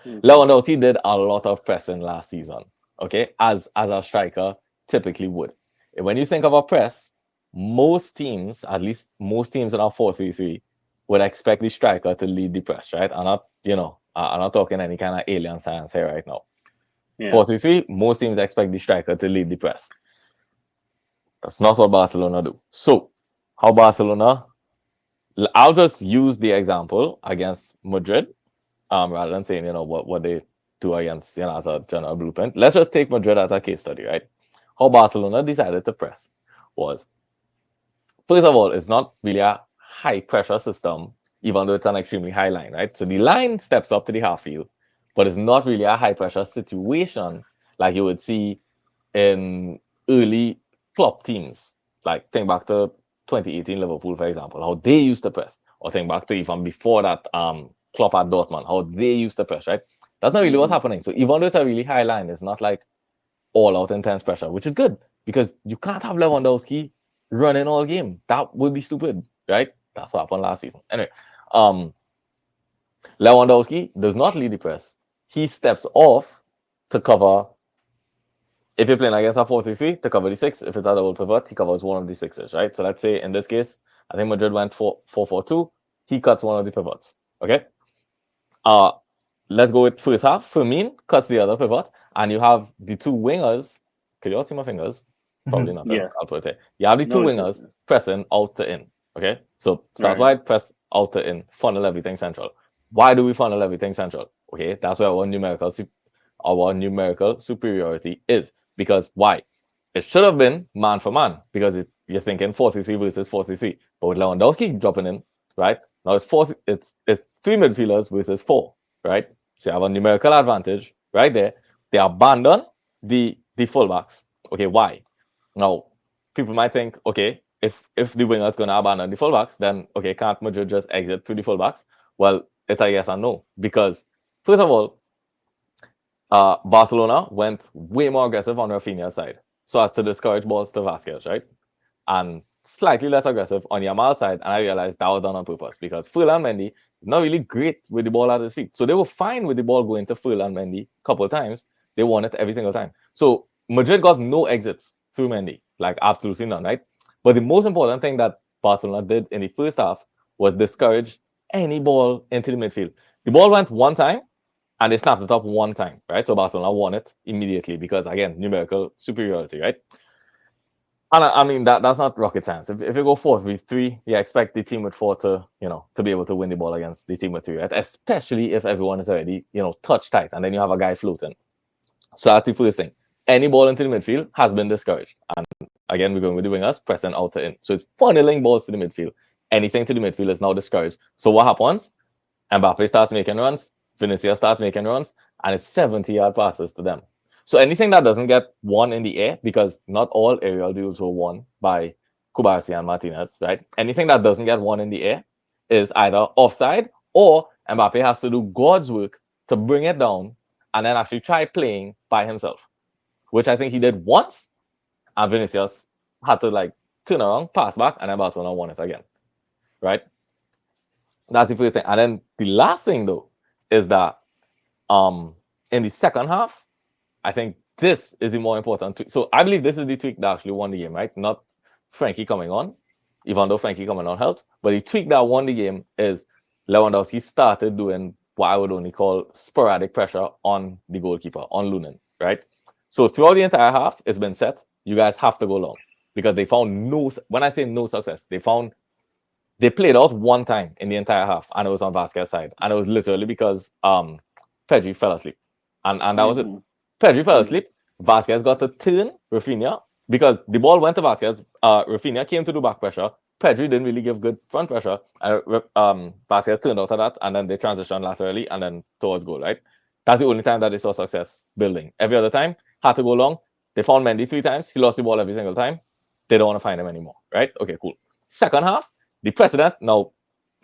[SPEAKER 1] hmm
[SPEAKER 2] Lewandowski did a lot of pressing last season, okay, as a striker typically would. When you think of a press, most teams, at least most teams in our 4-3-3, would expect the striker to lead the press, right? I'm not talking any kind of alien science here right now.
[SPEAKER 1] Yeah.
[SPEAKER 2] 4-3-3, most teams expect the striker to lead the press. That's not what Barcelona do. So, how Barcelona I'll just use the example against Madrid, rather than saying, what they do against, as a general blueprint. Let's just take Madrid as a case study, right? How Barcelona decided to press was, first of all, it's not really a high pressure system, even though it's an extremely high line, right? So the line steps up to the half field, but it's not really a high pressure situation like you would see in early flop teams. Like think back to 2018 Liverpool, for example, how they used to press, or think back to even before that, Klopp at Dortmund, how they used to press, right? That's not really what's
[SPEAKER 1] hmm
[SPEAKER 2] happening. So even though it's a really high line, it's not like all out intense pressure, which is good because you can't have Lewandowski running all game. That would be stupid, right? That's what happened last season. Anyway, um, Lewandowski does not lead the press. He steps off to cover. If you're playing against a 4-3-3, to cover the six. If it's a double pivot, he covers one of the sixes, right? So let's say in this case, I think Madrid went 4-4-2. He cuts one of the pivots. Okay. Uh let's go with first half. Firmin cuts the other pivot, and you have the two wingers. Could you all see my fingers? Probably
[SPEAKER 3] Mhm.
[SPEAKER 2] not.
[SPEAKER 1] Yeah.
[SPEAKER 2] I'll put it there. You have the two
[SPEAKER 1] No, it's
[SPEAKER 2] wingers pressing out to in. Okay. So start
[SPEAKER 1] right.
[SPEAKER 2] wide, press out to in, funnel everything central. Why do we funnel everything central? Okay, that's where our numerical superiority is. Because why? It should have been man for man because you're thinking 4-3-3 versus 4-3-3. But with Lewandowski dropping in, right? Now it's three midfielders versus four, right? So you have a numerical advantage right there. They abandon the fullbacks. Okay, why? Now people might think, okay, if the winger's gonna abandon the fullbacks, then okay, can't Madrid just exit through the fullbacks? Well, it's a yes and no, because first of all, Barcelona went way more aggressive on Rafinha's side, so as to discourage balls to Vasquez, right? And slightly less aggressive on Yamal's side. And I realized that was done on purpose because Furlan Mendy not really great with the ball at his feet. So they were fine with the ball going to Furlan Mendy a couple of times. They won it every single time. So Madrid got no exits through Mendy, like absolutely none, right? But the most important thing that Barcelona did in the first half was discourage any ball into the midfield. The ball went one time and they snapped it up one time, right? So Barcelona won it immediately because, again, numerical superiority, right? And I mean that's not rocket science. If you go 4-3-3, you expect the team with four to be able to win the ball against the team with three, right? Especially if everyone is already touch tight, and then you have a guy floating. So that's the first thing. Any ball into the midfield has been discouraged, and again we're going with the wingers pressing out to in. So it's funneling balls to the midfield. Anything to the midfield is now discouraged. So what happens? Mbappe starts making runs, Vinicius starts making runs, and it's 70-yard passes to them. So anything that doesn't get won in the air, because not all aerial duels were won by Kubarsi and Martinez, right? Anything that doesn't get won in the air is either offside or Mbappe has to do God's work to bring it down and then actually try playing by himself, which I think he did once, and Vinicius had to turn around, pass back, and then Barcelona won it again, right? That's the first thing. And then the last thing though is that in the second half, I think this is the more important tweak. So I believe this is the tweak that actually won the game, right? Not Frankie coming on, even though Frankie coming on helped. But the tweak that won the game is Lewandowski started doing what I would only call sporadic pressure on the goalkeeper, on Lunin, right? So throughout the entire half, it's been set. You guys have to go long because they found when I say no success, they played out one time in the entire half, and it was on Vasquez's side. And it was literally because Pedri fell asleep. And that was it. Pedri fell asleep. Vasquez got to turn Rafinha because the ball went to Vasquez. Rafinha came to do back pressure. Pedri didn't really give good front pressure. Vasquez turned out of that, and then they transitioned laterally and then towards goal, right? That's the only time that they saw success building. Every other time, had to go long. They found Mendy 3 times. He lost the ball every single time. They don't want to find him anymore, right? Okay, cool. Second half, the precedent, now,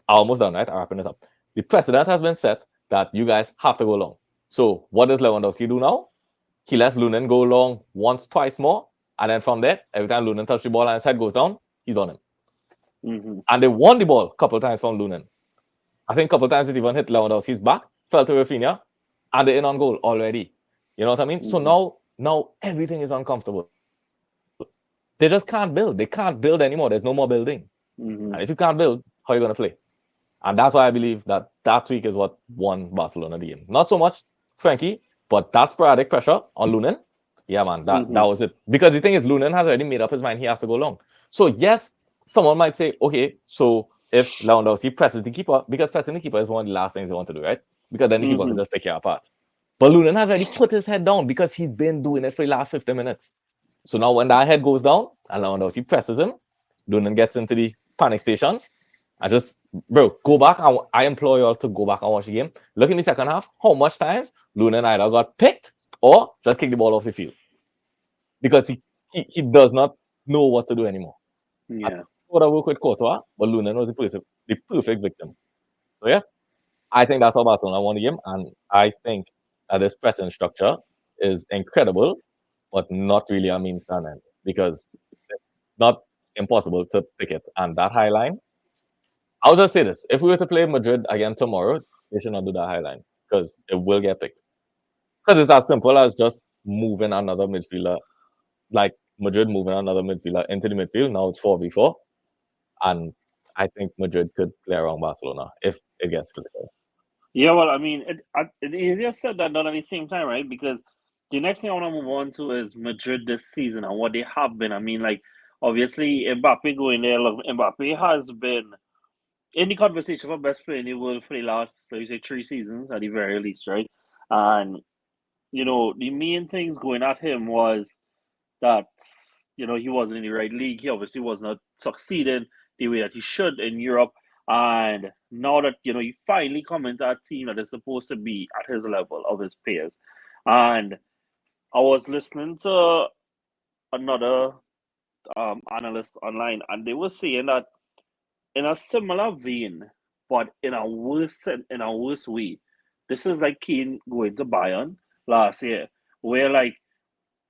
[SPEAKER 2] almost done, right? I'm wrapping it up. The precedent has been set that you guys have to go long. So what does Lewandowski do now? He lets Lunin go long once, twice more. And then from there, every time Lunin touches the ball and his head goes down, he's on him. And they won the ball a couple of times from Lunin. I think a couple of times it even hit Lewandowski's back, fell to Rafinha, and they're in on goal already. You know what I mean? So now everything is uncomfortable. They just can't build. They can't build anymore. There's no more building. And if you can't build, how are you going to play? And that's why I believe that tweak is what won Barcelona the game. Not so much Frankie, but that sporadic pressure on Lunin. Yeah, man, that was it. Because the thing is, Lunin has already made up his mind he has to go long. So yes, someone might say, okay, so if Lewandowski presses the keeper, because pressing the keeper is one of the last things you want to do, right? Because then the keeper can just pick you apart. But Lunin has already put his head down because he's been doing it for the last 50 minutes. So now when that head goes down and Lewandowski presses him, Lunin gets into the panic stations. Go back. I implore you all to go back and watch the game. Look in the second half, how much times Lunin either got picked or just kicked the ball off the field. Because he does not know what to do anymore.
[SPEAKER 1] Yeah.
[SPEAKER 2] Would have worked with Courtois, but Lunin was the perfect victim. So yeah, I think that's how Barcelona won the game. And I think that this pressing structure is incredible, but not really a means to an end. Because it's not impossible to pick it. And that high line, I'll just say this. If we were to play Madrid again tomorrow, they should not do that high line because it will get picked. Because it's as simple as just moving another midfielder, like Madrid moving another midfielder into the midfield. Now it's 4v4. And I think Madrid could play around Barcelona if it gets physical.
[SPEAKER 1] Yeah, well, I mean, it easier said than done at the same time, right? Because the next thing I want to move on to is Madrid this season and what they have been. I mean, like, obviously, Mbappe going there. Look, Mbappe has been in the conversation for best player in the world for the last, let me say, 3 seasons at the very least, right? And, the main things going at him was that, he wasn't in the right league. He obviously was not succeeding the way that he should in Europe. And now that he finally come into a team that is supposed to be at his level of his peers. And I was listening to another analyst online, and they were saying that in a similar vein, but in a worse way. This is like Kane going to Bayern last year, where like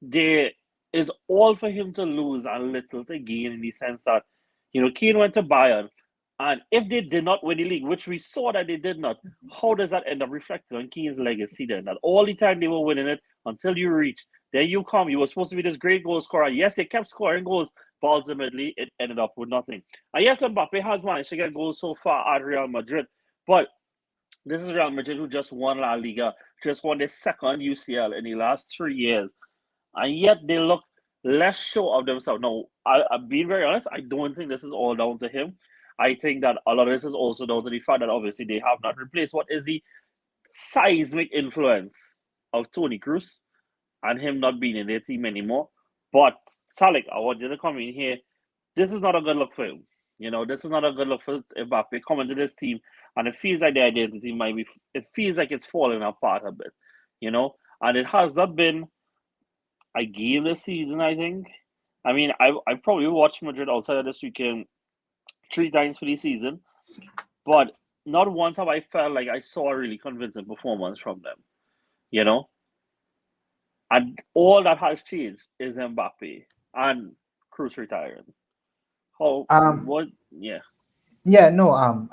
[SPEAKER 1] there is all for him to lose and little to gain in the sense that Kane went to Bayern, and if they did not win the league, which we saw that they did not, how does that end up reflecting on Kane's legacy then? That all the time they were winning it until you reach, then you come, you were supposed to be this great goal scorer. Yes, they kept scoring goals, but ultimately it ended up with nothing. And yes, Mbappe has managed to get goals so far at Real Madrid, but this is Real Madrid who just won La Liga, just won their second UCL in the last 3 years, and yet they look less sure of themselves. Now, I'm being very honest, I don't think this is all down to him. I think that a lot of this is also down to the fact that obviously they have not replaced what is the seismic influence of Toni Kroos and him not being in their team anymore. But Salik, I want you to come in here. This is not a good look for him. This is not a good look for Mbappe coming to this team, and it feels like the identity might be. It feels like it's falling apart a bit, and it has not been a game this season. I think. I mean, I probably watched Madrid outside of this weekend 3 times for the season, but not once have I felt like I saw a really convincing performance from them. And all that has changed is Mbappe and Cruz retiring. What? Yeah.
[SPEAKER 3] Yeah, no, I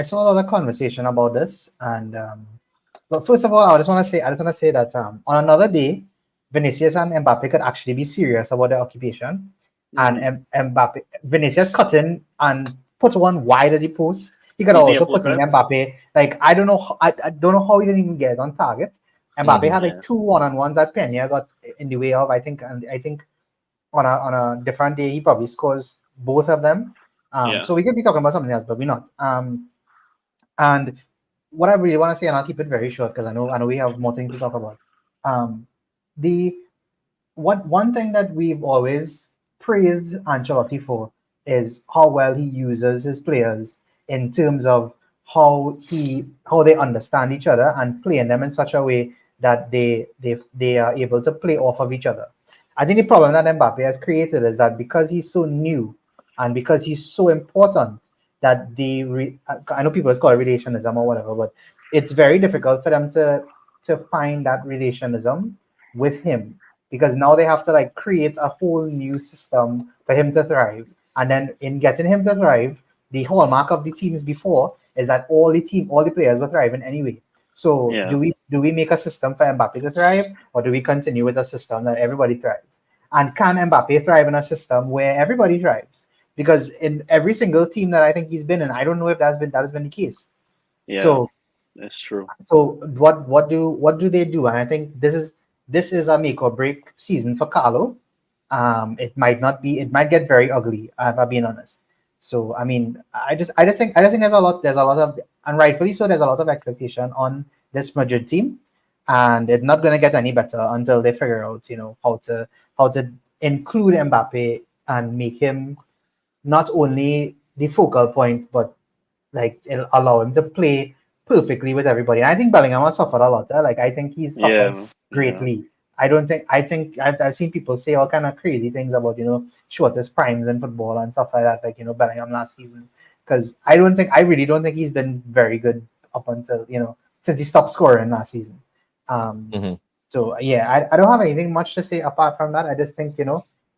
[SPEAKER 3] saw a lot of conversation about this, and but first of all, I just want to say that on another day, Vinicius and Mbappe could actually be serious about their occupation, and Mbappe, Vinicius cut in and put one wide at the post. He could also put in Mbappe. Like I don't know how he didn't even get on target. Mbappe had like 2 1-on-1s that Pena got in the way of. I think on a different day he probably scores both of them. So we could be talking about something else, but we're not. And what I really want to say, and I'll keep it very short because I know we have more things to talk about. One thing that we've always praised Ancelotti for is how well he uses his players in terms of how they understand each other and playing them in such a way that they are able to play off of each other. I think the problem that Mbappe has created is that because he's so new and because he's so important, that I know people call it relationism or whatever, but it's very difficult for them to find that relationism with him, because now they have to like create a whole new system for him to thrive. And then in getting him to thrive, the hallmark of the teams before is that all the players were thriving anyway. So do we make a system for Mbappe to thrive, or do we continue with a system that everybody thrives? And can Mbappe thrive in a system where everybody thrives? Because in every single team that I think he's been in, I don't know if that has been the case.
[SPEAKER 1] Yeah,
[SPEAKER 3] so
[SPEAKER 1] that's true.
[SPEAKER 3] So what do they do? And I think this is a make or break season for Carlo. It might not be. It might get very ugly, if I'm being honest. So I mean, I just think there's a lot of, and rightfully so, there's a lot of expectation on this Madrid team, and it's not going to get any better until they figure out how to include Mbappe and make him not only the focal point, but like it'll allow him to play perfectly with everybody. And I think Bellingham has suffered a lot. Like I think he's suffered greatly. I think I've seen people say all kind of crazy things about shortest primes in football and stuff like that, like Bellingham last season, because I really don't think he's been very good up until since he stopped scoring last season. So yeah, I don't have anything much to say apart from that. I just think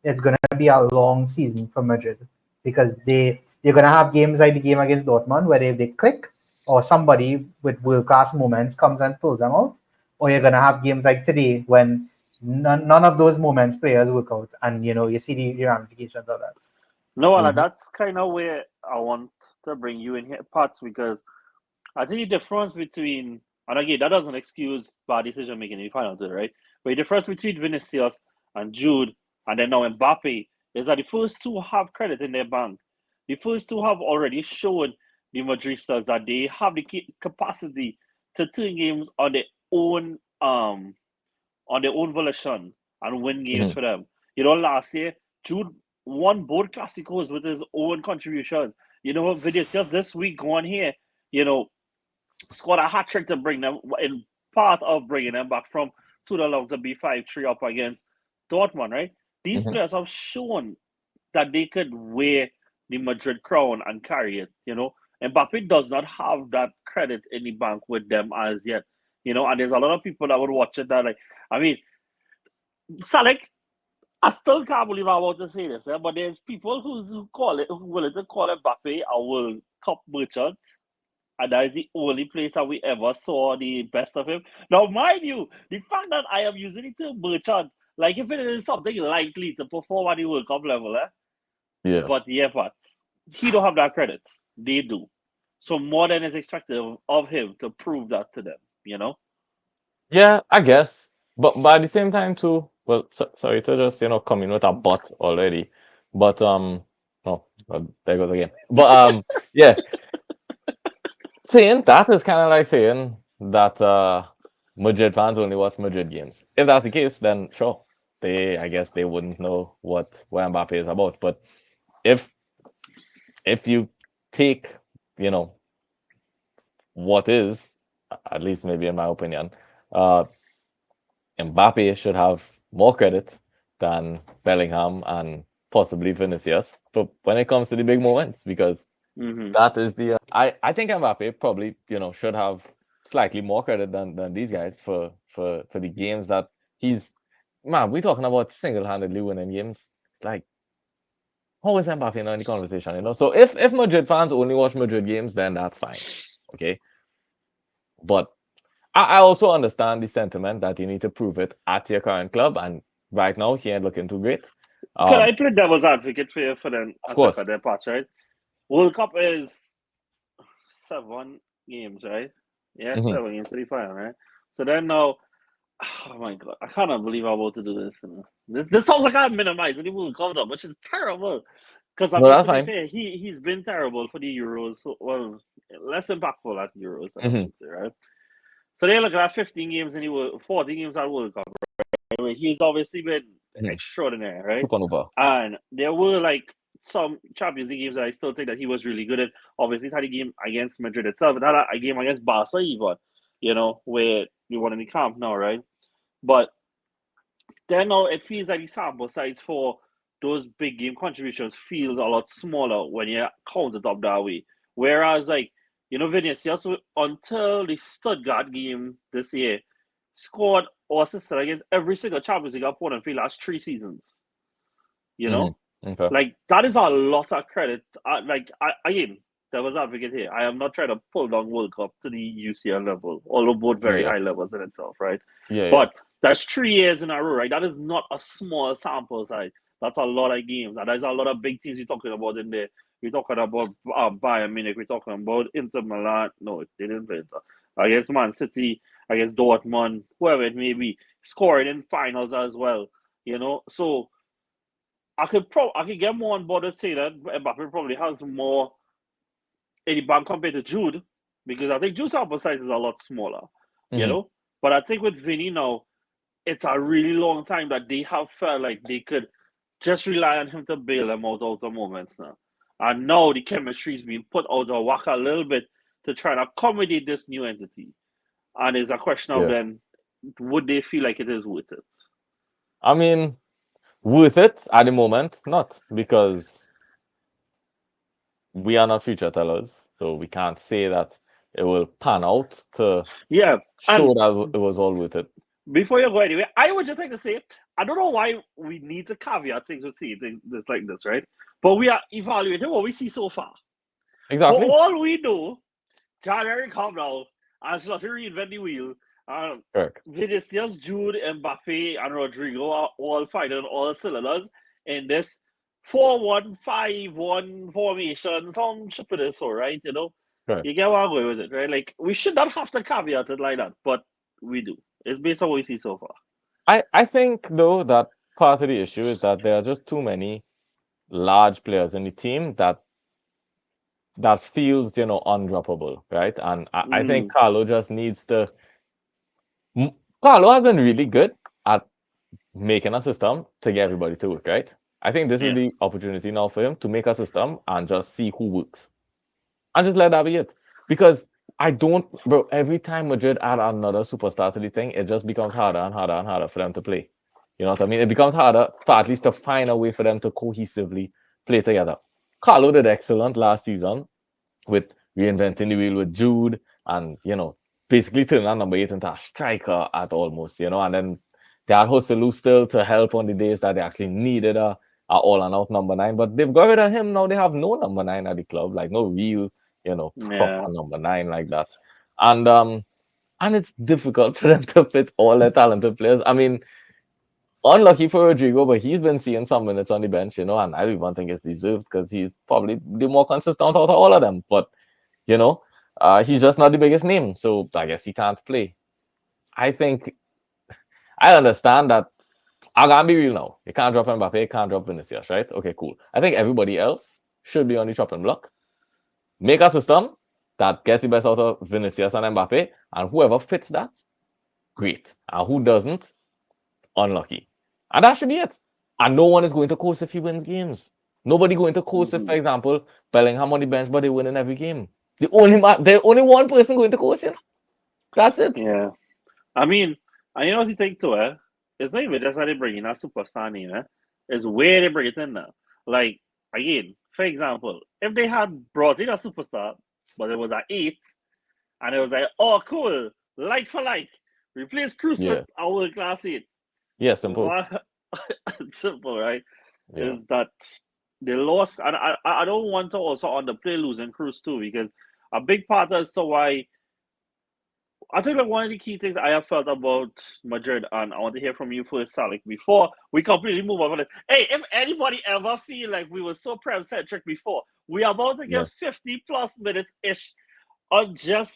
[SPEAKER 3] it's gonna be a long season for Madrid, because they're gonna have games like the game against Dortmund where they click, or somebody with world class moments comes and pulls them out, or you're gonna have games like today when none of those moments players work out, and you see the ramifications of that.
[SPEAKER 1] No, and that's kind of where I want to bring you in here, Pats, because I think the difference between, and again, that doesn't excuse bad decision making in the final third, right? But the difference between Vinicius and Jude, and then now Mbappe, is that the first two have credit in their bank. The first two have already shown the Madridistas that they have the capacity to turn games on their own volition and win games for them. Last year, Jude won both Clasicos with his own contribution. You know what, Vinicius this week going here, you know, scored a hat trick to bring them in part of bringing them back from 2-0 to be 5-3 up against Dortmund, right? These
[SPEAKER 2] Mhm.
[SPEAKER 1] players have shown that they could wear the Madrid crown and carry it, you know. Mbappe does not have that credit in the bank with them as yet, you know, and there's a lot of people that would watch it that, like, I mean, Salek, I still can't believe I'm about to say this, but there's people who call it, who willing to call Mbappe a World Cup merchant, and that is the only place that we ever saw the best of him. Now, mind you, the fact that I am using it to merchant, like if it is something likely to perform at the World Cup level,
[SPEAKER 2] Yeah.
[SPEAKER 1] but yeah, but he don't have that credit. They do. So more than is expected of him to prove that to them, you know?
[SPEAKER 2] Yeah, I guess. But at the same time too, well, sorry to just come in with a but already, but oh, well, there goes again. But yeah, saying that is kind of like saying that Madrid fans only watch Madrid games. If that's the case, then sure, I guess they wouldn't know what Mbappe is about. But if if you take you know what is, at least maybe in my opinion, uh Mbappe should have more credit than Bellingham and possibly Vinicius but when it comes to the big moments, because
[SPEAKER 1] Mm-hmm.
[SPEAKER 2] that is the I think Mbappe probably should have slightly more credit than these guys for the games that he's man, we're talking about single-handedly winning games. Like, how is Mbappe in the conversation? So if Madrid fans only watch Madrid games, then that's fine, okay. But I also understand the sentiment that you need to prove it at your current club, and right now he ain't looking too great.
[SPEAKER 1] Can
[SPEAKER 2] Um,
[SPEAKER 1] I play devil's advocate for them
[SPEAKER 2] of
[SPEAKER 1] a second,
[SPEAKER 2] course.
[SPEAKER 1] their parts, right? World Cup is 7 games, right? Yeah,
[SPEAKER 2] Hmm.
[SPEAKER 1] 7 games to the final, right? So then now, oh my god, I cannot believe I'm about to do this. This sounds like I'm minimizing the World Cup, though, which is terrible. Because I
[SPEAKER 2] No,
[SPEAKER 1] mean,
[SPEAKER 2] that's
[SPEAKER 1] to be
[SPEAKER 2] fine.
[SPEAKER 1] fair, he's been terrible for the Euros. So, well, less impactful at Euros, I
[SPEAKER 2] Hmm.
[SPEAKER 1] should say, right? So they're looking at 15 games in the World, 14 games at World Cup. I mean, he's obviously been
[SPEAKER 2] Hmm.
[SPEAKER 1] extraordinary, right?
[SPEAKER 2] Supernova.
[SPEAKER 1] And there were like some Champions League games that I still think that he was really good at. Obviously, it had a game against Madrid itself. It had a game against Barca even, where we won in the camp now, right? But then now it feels like the sample size for those big game contributions feels a lot smaller when you count it up that way. Whereas, like, Vinicius, until the Stuttgart game this year, scored or assisted against every single Champions League opponent for the last 3 seasons. You
[SPEAKER 2] Hmm.
[SPEAKER 1] know?
[SPEAKER 2] Okay.
[SPEAKER 1] Like, that is a lot of credit. Again, there was advocate here. I am not trying to pull down World Cup to the UCL level, although both
[SPEAKER 2] Yeah,
[SPEAKER 1] very
[SPEAKER 2] yeah,
[SPEAKER 1] high levels in itself, right?
[SPEAKER 2] yeah, yeah.
[SPEAKER 1] But that's 3 years in a row, right? That is not a small sample size. That's a lot of games. And there's a lot of big teams we're talking about in there. We're talking about Bayern Munich. We're talking about Inter Milan. No, they didn't play Inter. Against Man City, against Dortmund, whoever it may be, scoring in finals as well. So I could get more on board and say that Mbappe probably has more in the bank compared to Jude, because I think Jude's sample size is a lot smaller, you
[SPEAKER 2] Hmm.
[SPEAKER 1] know. But I think with Vinny now, it's a really long time that they have felt like they could just rely on him to bail them out of moments now. And now the chemistry is being put out of whack a little bit to try and accommodate this new entity. And it's a question of
[SPEAKER 2] Yeah.
[SPEAKER 1] then, would they feel like it is worth it?
[SPEAKER 2] I mean, worth it at the moment, not because we are not future tellers, so we can't say that it will pan out to
[SPEAKER 1] Yeah.
[SPEAKER 2] show
[SPEAKER 1] And
[SPEAKER 2] that it was all worth it.
[SPEAKER 1] before you go anyway, I would just like to say, I don't know why we need to caveat things with seeing things like this, right? But we are evaluating what we see so far. For
[SPEAKER 2] Exactly.
[SPEAKER 1] all we know, January come now, and it's not to reinvent the wheel.
[SPEAKER 2] Correct.
[SPEAKER 1] Vinicius, Jude, Mbappe, and Rodrigo are all fighting on all cylinders in this 4-1-5-1 formation. Some shit for this, all right?
[SPEAKER 2] Correct.
[SPEAKER 1] You get where I'm going with it, right? Like, we should not have to caveat it like that, but we do. It's based on what we see so far.
[SPEAKER 2] I think though that part of the issue is that there are just too many large players in the team that feels undroppable, right? And I think
[SPEAKER 1] Mm.
[SPEAKER 2] Carlo just needs to. Carlo has been really good at making a system to get everybody to work, right? I think this is
[SPEAKER 1] Yeah.
[SPEAKER 2] the opportunity now for him to make a system and just see who works. And just let that be it. Because I don't, bro, every time Madrid add another superstar to the thing, it just becomes harder and harder and harder for them to play. You know what I mean? It becomes harder for at least to find a way for them to cohesively play together. Carlo did excellent last season with reinventing the wheel with Jude and, basically turning that number 8 into a striker at almost, and then they had Joselu still to help on the days that they actually needed a all and out number 9, but they've got rid of him now. They have no number 9 at the club, like no real,
[SPEAKER 1] Yeah.
[SPEAKER 2] proper number 9 like that. And it's difficult for them to fit all their talented players. I mean, unlucky for Rodrigo, but he's been seeing some minutes on the bench, and I don't even think it's deserved because he's probably the more consistent out of all of them. But he's just not the biggest name, so I guess he can't play. I think I understand that. I'm gonna be real now. You can't drop Mbappe, you can't drop Vinicius, right? Okay, cool. I think everybody else should be on the chopping block. Make a system that gets the best out of Vinicius and Mbappe, and whoever fits that, great. And who doesn't, unlucky. And that should be it. And no one is going to coast if he wins games. Nobody going to coast if, for example, Bellingham on the bench, but they win in every game. The only one person going to coast, That's it.
[SPEAKER 1] Yeah. I mean, and you know what you think too, eh? It's not even just how they bring in a superstar name, eh? It's where they bring it in now. Like, again, for example, if they had brought in a superstar, but it was an 8, and it was like, oh, cool, like for like, replace Cruz with a world class 8.
[SPEAKER 2] Yeah, simple.
[SPEAKER 1] Simple, right?
[SPEAKER 2] Yeah.
[SPEAKER 1] Is that they lost, and I don't want to also underplay losing Cruz too, because a big part as to why I think like one of the key things I have felt about Madrid, and I want to hear from you first, Salik, before we completely move on. Hey, if anybody ever feel like we were so Prem-centric before, we are about to get 50 plus minutes ish on just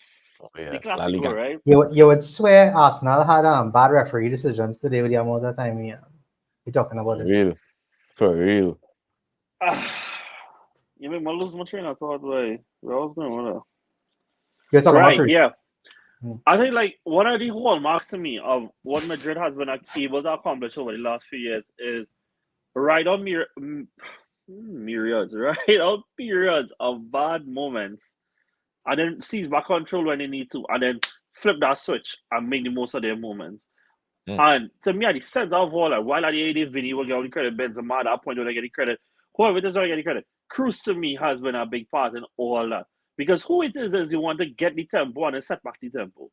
[SPEAKER 1] the Clasico, right?
[SPEAKER 3] You would swear Arsenal had bad referee decisions today with the amount of time we're talking about this.
[SPEAKER 2] For real.
[SPEAKER 1] You make me lose my train of thought. Where I was going with that.
[SPEAKER 3] You're talking about Cruz.
[SPEAKER 1] Yeah. I think like one of the hallmarks to me of what Madrid has been able to accomplish over the last few years is right on myriads, right on periods of bad moments, and then seize back control when they need to, and then flip that switch and make the most of their moments. And to me, at the center of all, like, while at the end, Vini will get all the credit, Benzema at that point will get the credit, whoever does not get the credit, Cruz to me has been a big part in all that. Because who it is you want to get the tempo and then set back the tempo.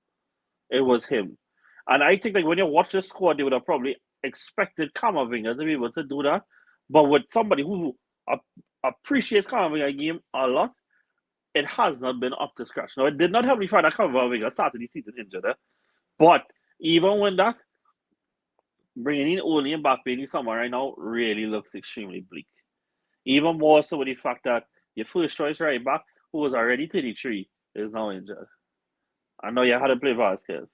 [SPEAKER 1] It was him. And I think like when you watch the squad, they would have probably expected Camavinga to be able to do that. But with somebody who appreciates Camavinga game a lot, it has not been up to scratch. Now, it did not help me find that Camavinga started the season injured. But even when that, bringing in only Mbappe in the summer right now really looks extremely bleak. Even more so with the fact that your first choice right back, who was already 33, is now injured. I know you had to play Vasquez.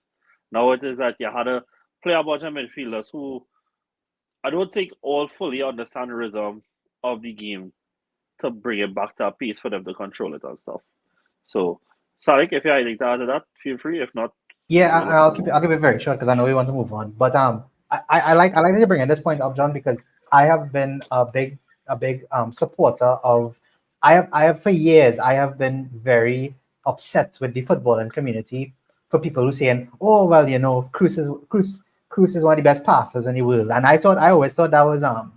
[SPEAKER 1] Now it is that you had to play a bunch of midfielders who I don't think all fully understand the rhythm of the game to bring it back to a pace for them to control it and stuff. So, Sadiq, if you have anything to add to that, feel free. If not,
[SPEAKER 3] I'll keep it very short because I know we want to move on. But I like that you bring this point up, John, because I have been a big supporter of. I have for years. I have been very upset with the footballing community for people who saying, "Oh well, Cruz is one of the best passers in the world," and I always thought that was And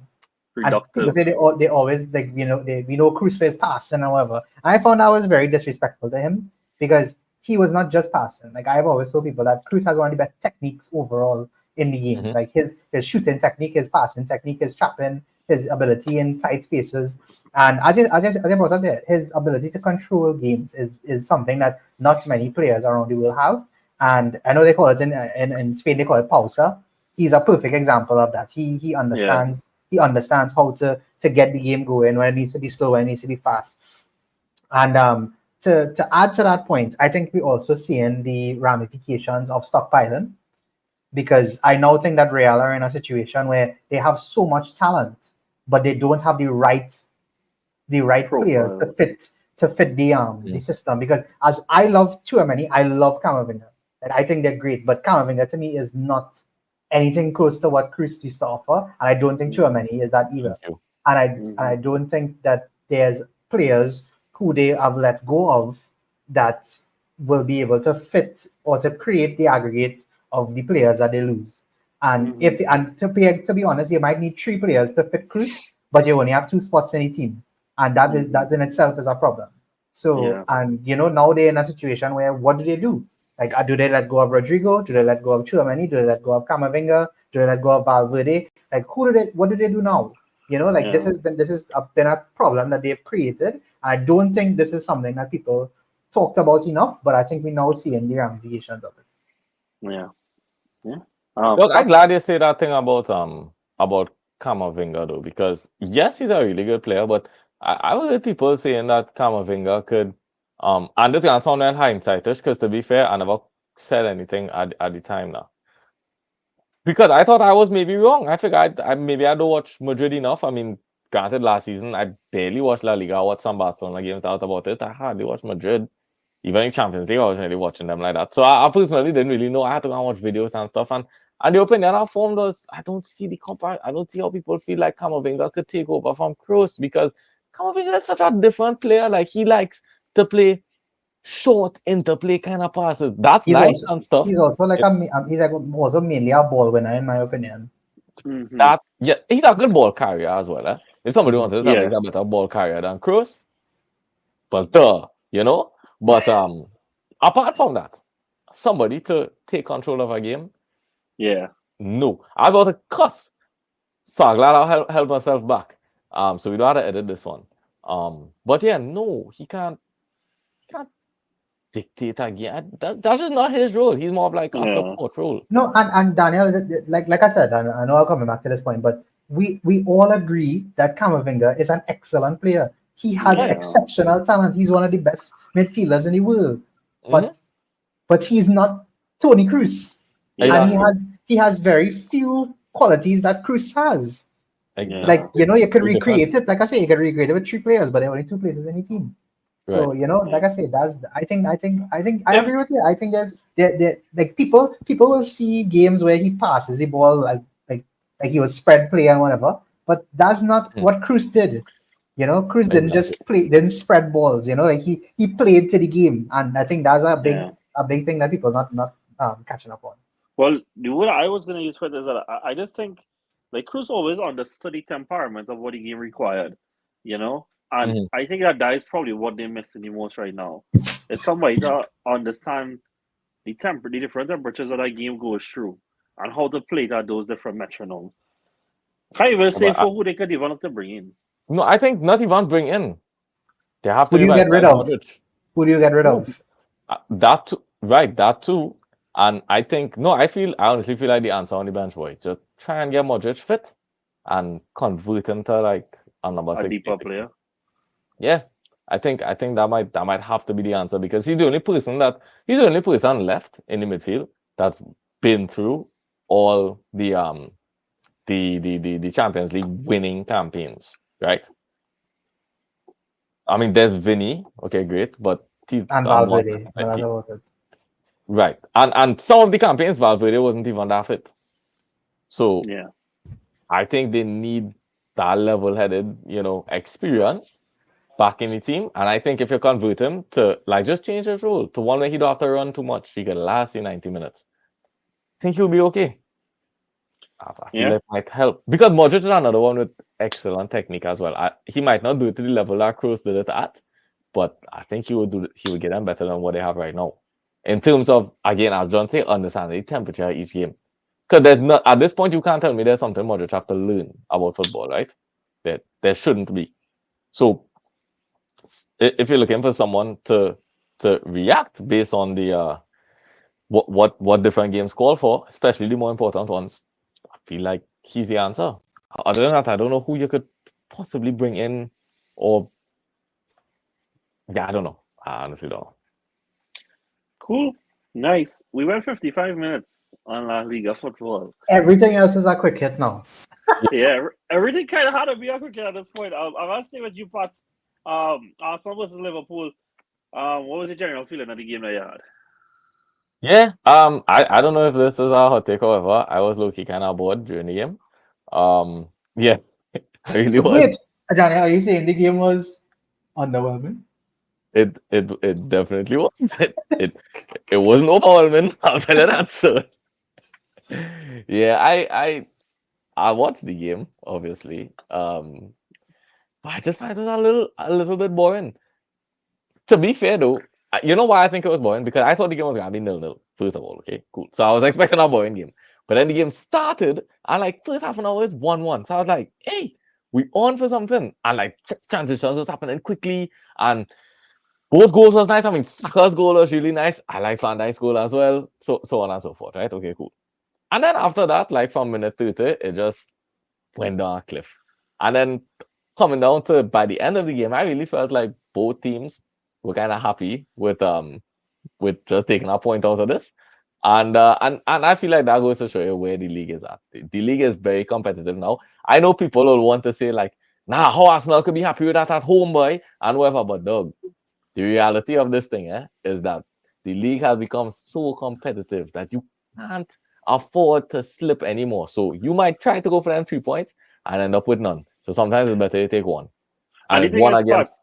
[SPEAKER 3] people say they always like we know Cruz for his pass and however. I found that was very disrespectful to him because he was not just passing. Like I've always told people that Cruz has one of the best techniques overall in the game.
[SPEAKER 2] Mm-hmm.
[SPEAKER 3] Like his shooting technique, his passing technique, his trapping, his ability in tight spaces, and as I brought up there, his ability to control games is something that not many players around the world have. And I know they call it in Spain they call it pausa. He's a perfect example of that. He understands. Yeah. He understands how to get the game going when it needs to be slow, when it needs to be fast. And to add to that point, I think we're also seeing the ramifications of stockpiling because I now think that Real are in a situation where they have so much talent, but they don't have the right players to fit the system. Because as I love Tchouaméni, I love Camavinga. And I think they're great, but Camavinga to me is not anything close to what Cruz used to offer, and I don't think Tchouaméni is that either. And I don't think that there's players who they have let go of that will be able to fit or to create the aggregate of the players that they lose. And if and to be honest, you might need three players to fit Cruz, but you only have two spots in a team, and that in itself is a problem. So and now they're in a situation where what do they do? Like, do they let go of Rodrigo? Do they let go of Chouameni? Do they let go of Camavinga? Do they let go of Valverde? Like, what do they do now? This has been a problem that they've created. I don't think this is something that people talked about enough, but I think we now see in the ramifications of it.
[SPEAKER 1] Yeah.
[SPEAKER 2] Look, I'm glad you say that thing about Camavinga though, because yes, he's a really good player, but I was heard people saying that Camavinga could and this gonna sound like hindsightish, because to be fair, I never said anything at the time now. Because I thought I was maybe wrong. I figured maybe I don't watch Madrid enough. I mean, granted, last season I barely watched La Liga. I watched some Barcelona games. That was about it. I hardly watched Madrid. Even in Champions League, I wasn't really watching them like that. So I personally didn't really know. I had to go and watch videos and stuff. And the opinion I formed was, I don't see I don't see how people feel like Camavinga could take over from Kroos, because Camavinga is such a different player. Like, he likes to play short interplay kind of passes. That's nice and stuff.
[SPEAKER 3] He's also he's also mainly a ball winner, in my opinion.
[SPEAKER 2] He's a good ball carrier as well. Eh? If somebody wanted to tell me he's a better ball carrier than Kroos, but But apart from that, somebody to take control of a game, no. I got to cuss. So I'm glad I'll help myself back. So we don't have to edit this one. But yeah, no, he can't dictate a game. That's just not his role. He's more of like a support role.
[SPEAKER 3] No, and Daniel, like I said, I know I'll come back to this point, but we all agree that Camavinga is an excellent player. He has exceptional talent. He's one of the best midfielders in the world. But he's not Toni Kroos. And he has very few qualities that Kroos has.
[SPEAKER 2] Exactly.
[SPEAKER 3] Like, you could recreate it. Like I say, you could recreate it with three players, but there are only two places in the team. So like I say, I think I agree with you. I think like people will see games where he passes the ball like he was spread play and whatever, but that's not what Kroos did. Kroos didn't spread balls. Like he played to the game, and I think that's a big thing that people not catching up on.
[SPEAKER 1] Well, the word I was going to use for this is that I just think like Kroos always understood the temperament of what the game required, and I think that is probably what they're missing the most right now. It's somebody to understand the different temperatures that game goes through, and how to play at those different metronomes. Can't even say for who they could develop to bring in.
[SPEAKER 2] No, I think not even bring in. They have to.
[SPEAKER 3] Who do you get rid of? Who do you get rid of?
[SPEAKER 2] That too, right? That too. And I honestly feel like the answer on the bench, boy, just try and get Modric fit and convert him to like a number 6
[SPEAKER 1] deeper player.
[SPEAKER 2] Yeah, I think that might have to be the answer, because he's the only person left in the midfield that's been through all the Champions League winning campaigns, right? I mean, there's Vini, okay, great, but he's
[SPEAKER 3] and Valverde.
[SPEAKER 2] Right, and some of the campaigns Valverde wasn't even that fit. So I think they need that level-headed, experience back in the team. And I think if you convert him to just change his role to one where he don't have to run too much, he can last in 90 minutes. I think he'll be okay. I feel like it might help, because Modric is another one with excellent technique as well. He might not do it to the level that Kroos did it at, but I think he would get them better than what they have right now. In terms of, again, as John said, understanding the temperature of each game. Because at this point, you can't tell me there's something Modric have to learn about football, right? There shouldn't be. So if you're looking for someone to react based on the what different games call for, especially the more important ones, I feel like he's the answer. Other than that, I don't know who you could possibly bring in, or I don't know. I honestly don't know.
[SPEAKER 1] Cool. Nice. We went 55 minutes on La Liga football.
[SPEAKER 3] Everything else is a quick hit now.
[SPEAKER 1] Everything kind of had to be a quick hit at this point. I'm going to stay with you, Pats. Arsenal versus Liverpool. What was your general feeling of the game that you had?
[SPEAKER 2] Yeah. I don't know if this is a hot take, however. I was low-key kind of bored during the game. Yeah. I really was.
[SPEAKER 3] Wait, Johnny, are you saying the game was underwhelming?
[SPEAKER 2] It definitely was. It wasn't overwhelming. I'll tell you that, sir. Yeah, I watched the game, obviously. But I just find it a little bit boring. To be fair though, you know why I think it was boring? Because I thought the game was gonna be 0-0. First of all, okay, cool. So I was expecting a boring game. But then the game started, and like first half an hour it's 1-1. So I was like, hey, we on for something. And like transitions was happening quickly, and both goals was nice. I mean, Saka's goal was really nice. I like Van Dijk's goal as well. So on and so forth, right? Okay, cool. And then after that, like from minute 30, it just went down a cliff. And then coming down to by the end of the game, I really felt like both teams were kind of happy with just taking a point out of this. And I feel like that goes to show you where the league is at. The league is very competitive now. I know people will want to say like, nah, how Arsenal could be happy with that at home, boy, and whatever, but dog, the reality of this thing is that the league has become so competitive that you can't afford to slip anymore. So you might try to go for them 3 points and end up with none. So sometimes it's better to take one. And
[SPEAKER 1] And the
[SPEAKER 2] it's
[SPEAKER 1] thing
[SPEAKER 2] one
[SPEAKER 1] is, Pat,
[SPEAKER 2] against,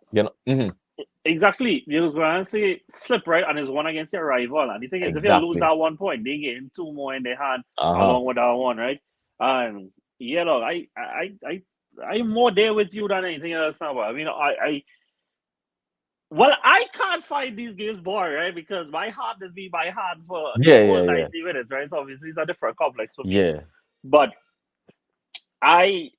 [SPEAKER 1] exactly, you was going to say slip right, and it's one against your rival. And the thing is, if you lose
[SPEAKER 2] exactly.
[SPEAKER 1] that 1 point, they get two more in their hand
[SPEAKER 2] Uh-huh.
[SPEAKER 1] along with that one, right? And yeah, look, I'm more there with you than anything else now. But I mean, well, I can't find these games boring, right? Because my heart is being my heart for the
[SPEAKER 2] Yeah,
[SPEAKER 1] whole
[SPEAKER 2] yeah, yeah.
[SPEAKER 1] 90 minutes, right? So obviously it's a different complex for me.
[SPEAKER 2] Yeah.
[SPEAKER 1] But I,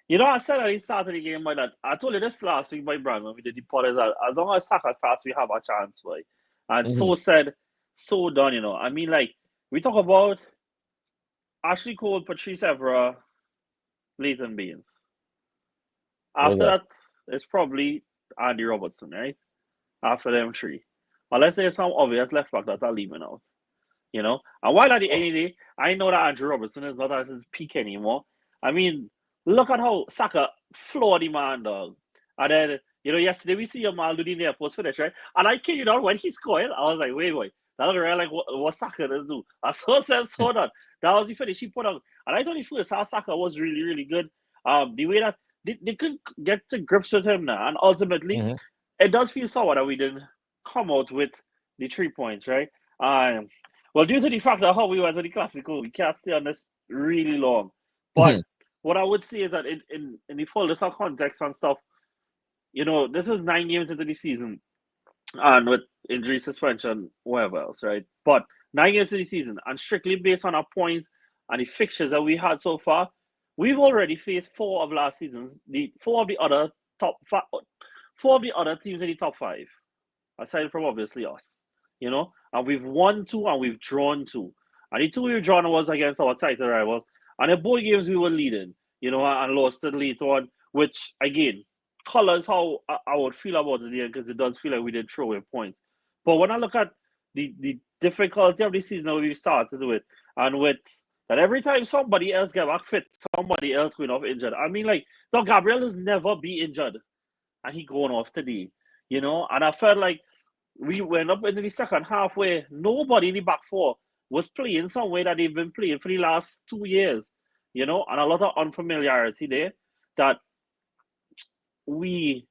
[SPEAKER 1] I said at the start of the game, but that I told you this last week, my brand, when we did the pod, is that as long as Saka starts, we have a chance, boy. And
[SPEAKER 2] hmm
[SPEAKER 1] so said, so done, I mean, like, we talk about Ashley Cole, Patrice Evra, Leighton Baines.
[SPEAKER 2] What's
[SPEAKER 1] After
[SPEAKER 2] that?
[SPEAKER 1] that, it's probably Andy Robertson, right? After them three. Unless there's some obvious left back that are leaving out. And while at the end of the day, I know that Andrew Robertson is not at his peak anymore. I mean, look at how Saka floored the man, dog. And then, yesterday we see a man do the near post finish, right? And I kid you not, when he scored, I was like, wait, that was really like what Saka does do. I saw that. That was the finish he put out. And I thought the first half Saka was really, really good. The way that they couldn't get to grips with him now. And ultimately,
[SPEAKER 2] hmm
[SPEAKER 1] it does feel sour that we didn't come out with the 3 points, right? Well, due to the fact that how we went to the Clasico, we can't stay on this really long. But
[SPEAKER 2] hmm
[SPEAKER 1] what I would say is that in the fullness of context and stuff, this is 9 games into the season, and with injury, suspension, whatever else, right? But 9 games into the season, and strictly based on our points and the fixtures that we had so far, we've already faced four of last season's four of the other top five, four of the other teams in the top five, aside from obviously us, and we've won two and we've drawn two. And the two we've drawn was against our title rival. And in both games we were leading, and lost to the lead one, which again colors how I would feel about it because it does feel like we did throw away points. But when I look at the difficulty of the season that we started with, and with that every time somebody else get back fit, somebody else going off injured. I mean, like, Doug Gabriel has never been injured, and he going off today, and I felt like we went up into the second half where nobody in the back four was playing some way that they've been playing for the last 2 years, and a lot of unfamiliarity there that we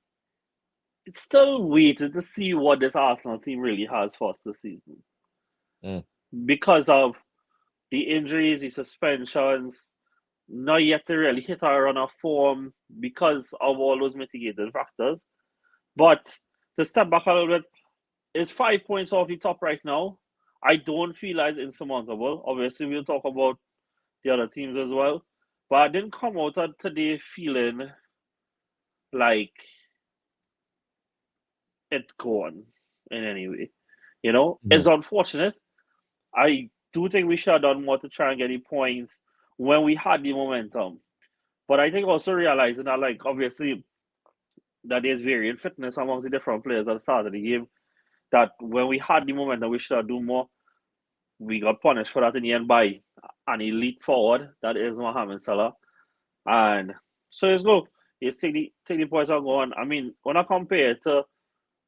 [SPEAKER 1] still waited to see what this Arsenal team really has for us this season
[SPEAKER 2] Mm.
[SPEAKER 1] because of the injuries, the suspensions, not yet to really hit our run of form because of all those mitigating factors. But to step back a little bit, it's 5 points off the top right now. I don't feel as insurmountable. Obviously, we'll talk about the other teams as well. But I didn't come out of today feeling like it gone in any way. It's unfortunate. I do think we should have done more to try and get the points when we had the momentum. But I think also realizing that, like, obviously, that there's varying fitness amongst the different players at the start of the game. That when we had the momentum, we should have done more. We got punished for that in the end by an elite forward that is Mohamed Salah. And so it's go. You take the points and go on. I mean, when I compare it to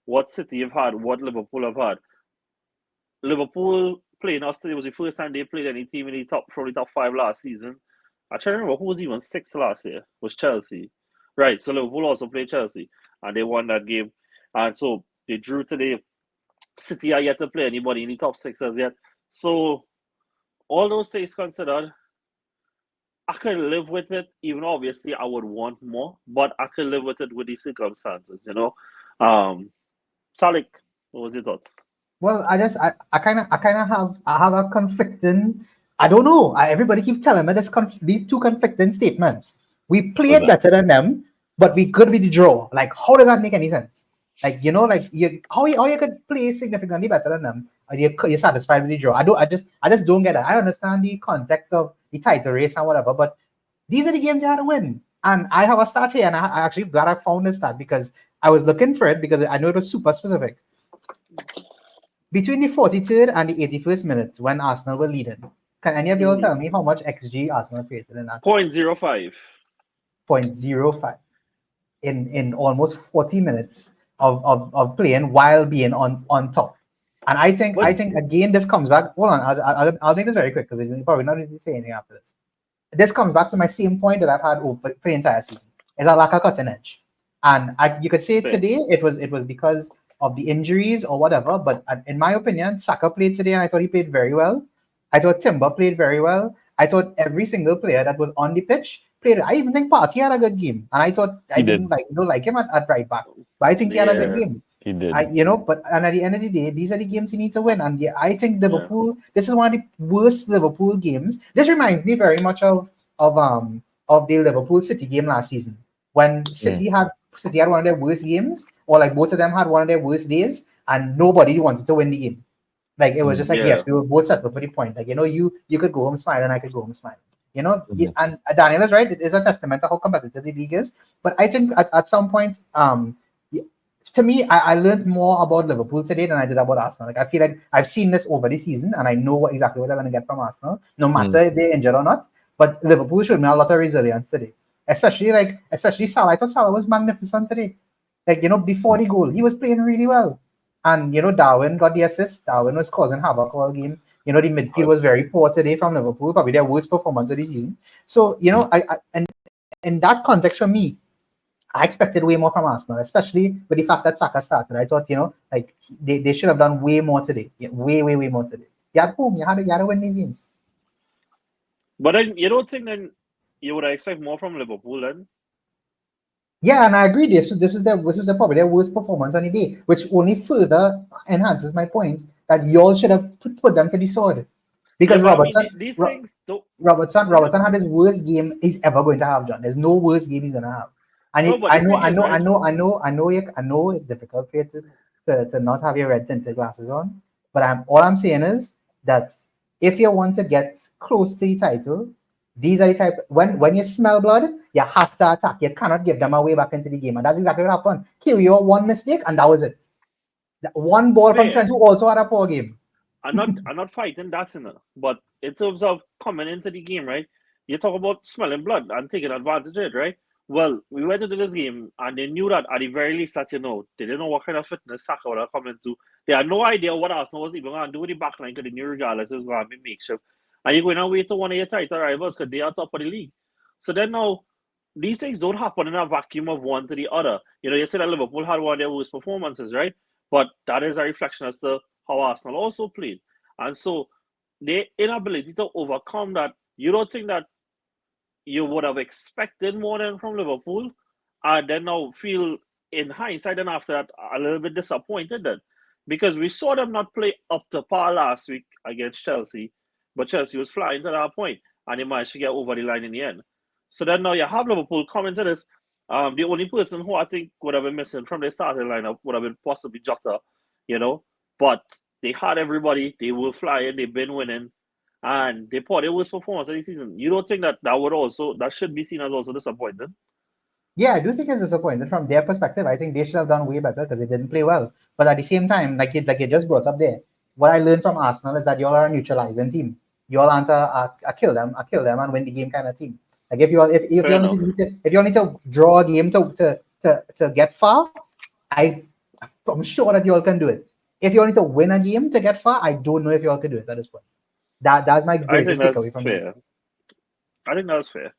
[SPEAKER 1] what City have had, what Liverpool have had, Liverpool playing us today was the first time they played any team in the top, probably top five last season. I try to remember who was even sixth last year. Was Chelsea, right? So Liverpool also played Chelsea, and they won that game, and so they drew today. City are yet to play anybody in the top six as yet. So all those things considered, I could live with it. Even obviously, I would want more, but I could live with it with the circumstances. Salik, what was your thoughts?
[SPEAKER 3] Well, I kind of have a conflicting. I don't know. Everybody keeps telling me these two conflicting statements. We played better than them, but we could be the draw. Like, how does that make any sense? Like, how you could play significantly better than them, and you're satisfied with the draw. I just don't get it. I understand the context of the title race and whatever, but these are the games you had to win. And I have a stat here, and I actually glad I found this stat because I was looking for it because I know it was super specific. Between the 43rd and the 81st minute when Arsenal were leading, can any of you all tell me how much XG Arsenal created in that?
[SPEAKER 1] 0.05.
[SPEAKER 3] 0.05 in almost 40 minutes of playing while being on top. And I think again this comes back. Hold on, I'll make this very quick because you're probably not going to say anything after this. This comes back to my same point that I've had over the entire season. It's a lack of cutting edge, and you could say today it was because of the injuries or whatever, but in my opinion, Saka played today and I thought he played very well. I thought Timber played very well. I thought every single player that was on the pitch played. I even think Partey had a good game, and I thought I didn't like him at right back, but I think he had a good game.
[SPEAKER 2] He did.
[SPEAKER 3] But at the end of the day, these are the games you need to win, and I think Liverpool. This is one of the worst Liverpool games. This reminds me very much of the Liverpool City game last season when City had one of their worst games, or like both of them had one of their worst days, and nobody wanted to win the game. Like it was just like yes, we were both settled for the point. Like you could go home smiling, I could go home smiling. And Daniel is right. It is a testament to how competitive the league is. But I think at some point, to me, I learned more about Liverpool today than I did about Arsenal. Like I feel like I've seen this over the season, and I know exactly what they're going to get from Arsenal, no matter if they're injured or not. But Liverpool showed me a lot of resilience today, especially Salah. I thought Salah was magnificent today. Like before the goal, he was playing really well, and Darwin got the assist. Darwin was causing havoc all game. The midfield was very poor today from Liverpool, probably their worst performance of the season. So and in that context, for me, I expected way more from Arsenal, especially with the fact that Saka started. I thought, they should have done way more today. Way more today. You had home. You had to win these games.
[SPEAKER 1] But then you don't think then you would expect more from Liverpool then?
[SPEAKER 3] Yeah, and I agree. This is probably their worst performance on the day, which only further enhances my point that y'all should have put them to the sword. Because Robertson had his worst game he's ever going to have, John. There's no worst game he's gonna have. And I know it's difficult for you to not have your red tinted glasses on. But all I'm saying is that if you want to get close to the title, these are the type when you smell blood, you have to attack. You cannot give them a way back into the game, and that's exactly what happened. Kiwior one mistake, and that was it. That one ball from Trent, who also had a poor game.
[SPEAKER 1] I'm not fighting that, but in terms of coming into the game, right? You talk about smelling blood and taking advantage of it, right? Well, we went into this game and they knew that at the very least that they didn't know what kind of fitness Saka would have come into. They had no idea what Arsenal was even going to do with the backline because they knew regardless it was going to be makeshift. And you're going to wait to one of your title rivals because they are top of the league. So then now, these things don't happen in a vacuum of one to the other. You said that Liverpool had one of their worst performances, right? But that is a reflection as to how Arsenal also played. And so their inability to overcome that, you don't think that you would have expected more than from Liverpool, and then now feel in hindsight and after that a little bit disappointed then, because we saw them not play up to par last week against Chelsea, but Chelsea was flying to that point and they managed to get over the line in the end. So then now you have Liverpool coming to this. The only person who I think would have been missing from their starting lineup would have been possibly Jota, but they had everybody, they were flying, they've been winning. And they put their worst performance of the season. You don't think that should be seen as also disappointing?
[SPEAKER 3] Yeah, I do think it's disappointing from their perspective. I think they should have done way better because they didn't play well. But at the same time, like you just brought up there, what I learned from Arsenal is that y'all are a neutralizing team. Y'all aren't a kill them and win the game kind of team. Like if you need to draw a game to get far, I'm sure that y'all can do it. If you need to win a game to get far, I don't know if y'all can do it at this point. That's my greatest takeaway from it.
[SPEAKER 1] I think that's fair.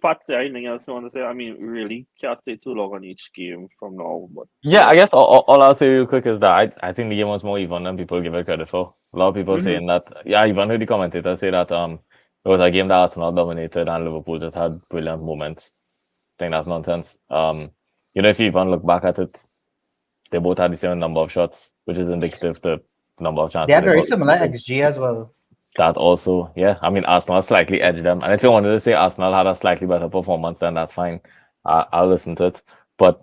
[SPEAKER 1] Patsy, anything else you want to say? I mean, we really can't stay too long on each game from now, but
[SPEAKER 2] Yeah, I guess all I'll say real quick is that I think the game was more even than people give it credit for. A lot of people
[SPEAKER 1] Mhm.
[SPEAKER 2] saying that. Yeah, I even heard the commentators say that it was a game that Arsenal dominated and Liverpool just had brilliant moments. I think that's nonsense. If you even look back at it, they both had the same number of shots, which is indicative to number of
[SPEAKER 3] They
[SPEAKER 2] chances
[SPEAKER 3] had
[SPEAKER 2] they
[SPEAKER 3] very
[SPEAKER 2] got.
[SPEAKER 3] similar XG as well.
[SPEAKER 2] That also, yeah. I mean, Arsenal slightly edged them, and if you wanted to say Arsenal had a slightly better performance, then that's fine. I'll listen to it. But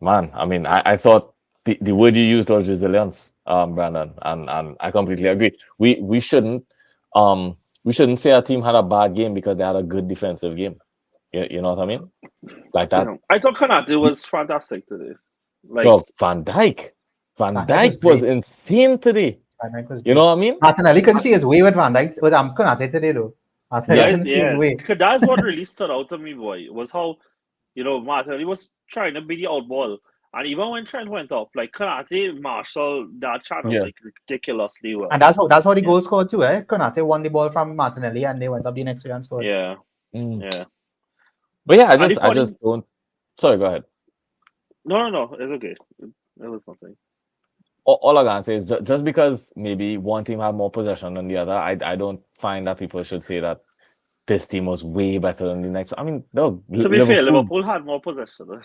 [SPEAKER 2] man, I mean, I thought the word you used was resilience, Brandon, and I completely agree. We shouldn't say a team had a bad game because they had a good defensive game. You know what I mean? Like that.
[SPEAKER 1] yeah. I thought Konate was fantastic today. Like,
[SPEAKER 2] Dog, Van Dijk. Van
[SPEAKER 3] Van Dijk was
[SPEAKER 2] Dijk was
[SPEAKER 3] great.
[SPEAKER 2] insane today.
[SPEAKER 3] Van Dijk was
[SPEAKER 2] You
[SPEAKER 3] great.
[SPEAKER 2] know what I mean?
[SPEAKER 3] Martinelli couldn't see his way with Van Dijk. But I'm Konate today though. Martinelli
[SPEAKER 2] Yes.
[SPEAKER 3] couldn't see his way.
[SPEAKER 1] because that's what really stood out to me, boy, was how, Martinelli was trying to be the odd ball. And even when Trent went up, like, Konate marshaled that channel,
[SPEAKER 2] Yeah.
[SPEAKER 1] like, ridiculously well.
[SPEAKER 3] And that's how the
[SPEAKER 1] Yeah.
[SPEAKER 3] goal scored too, eh? Konate won the ball from Martinelli and they went up the next way and scored.
[SPEAKER 1] Yeah,
[SPEAKER 2] Mm.
[SPEAKER 1] yeah.
[SPEAKER 2] But yeah,
[SPEAKER 1] And the
[SPEAKER 2] I just don't. Sorry, go ahead.
[SPEAKER 1] No, it's okay. It was nothing.
[SPEAKER 2] All I can say is just because maybe one team had more possession than the other, I don't find that people should say that this team was way better than the next. I mean, no,
[SPEAKER 1] To be fair,
[SPEAKER 2] Liverpool.
[SPEAKER 1] Liverpool had more possession.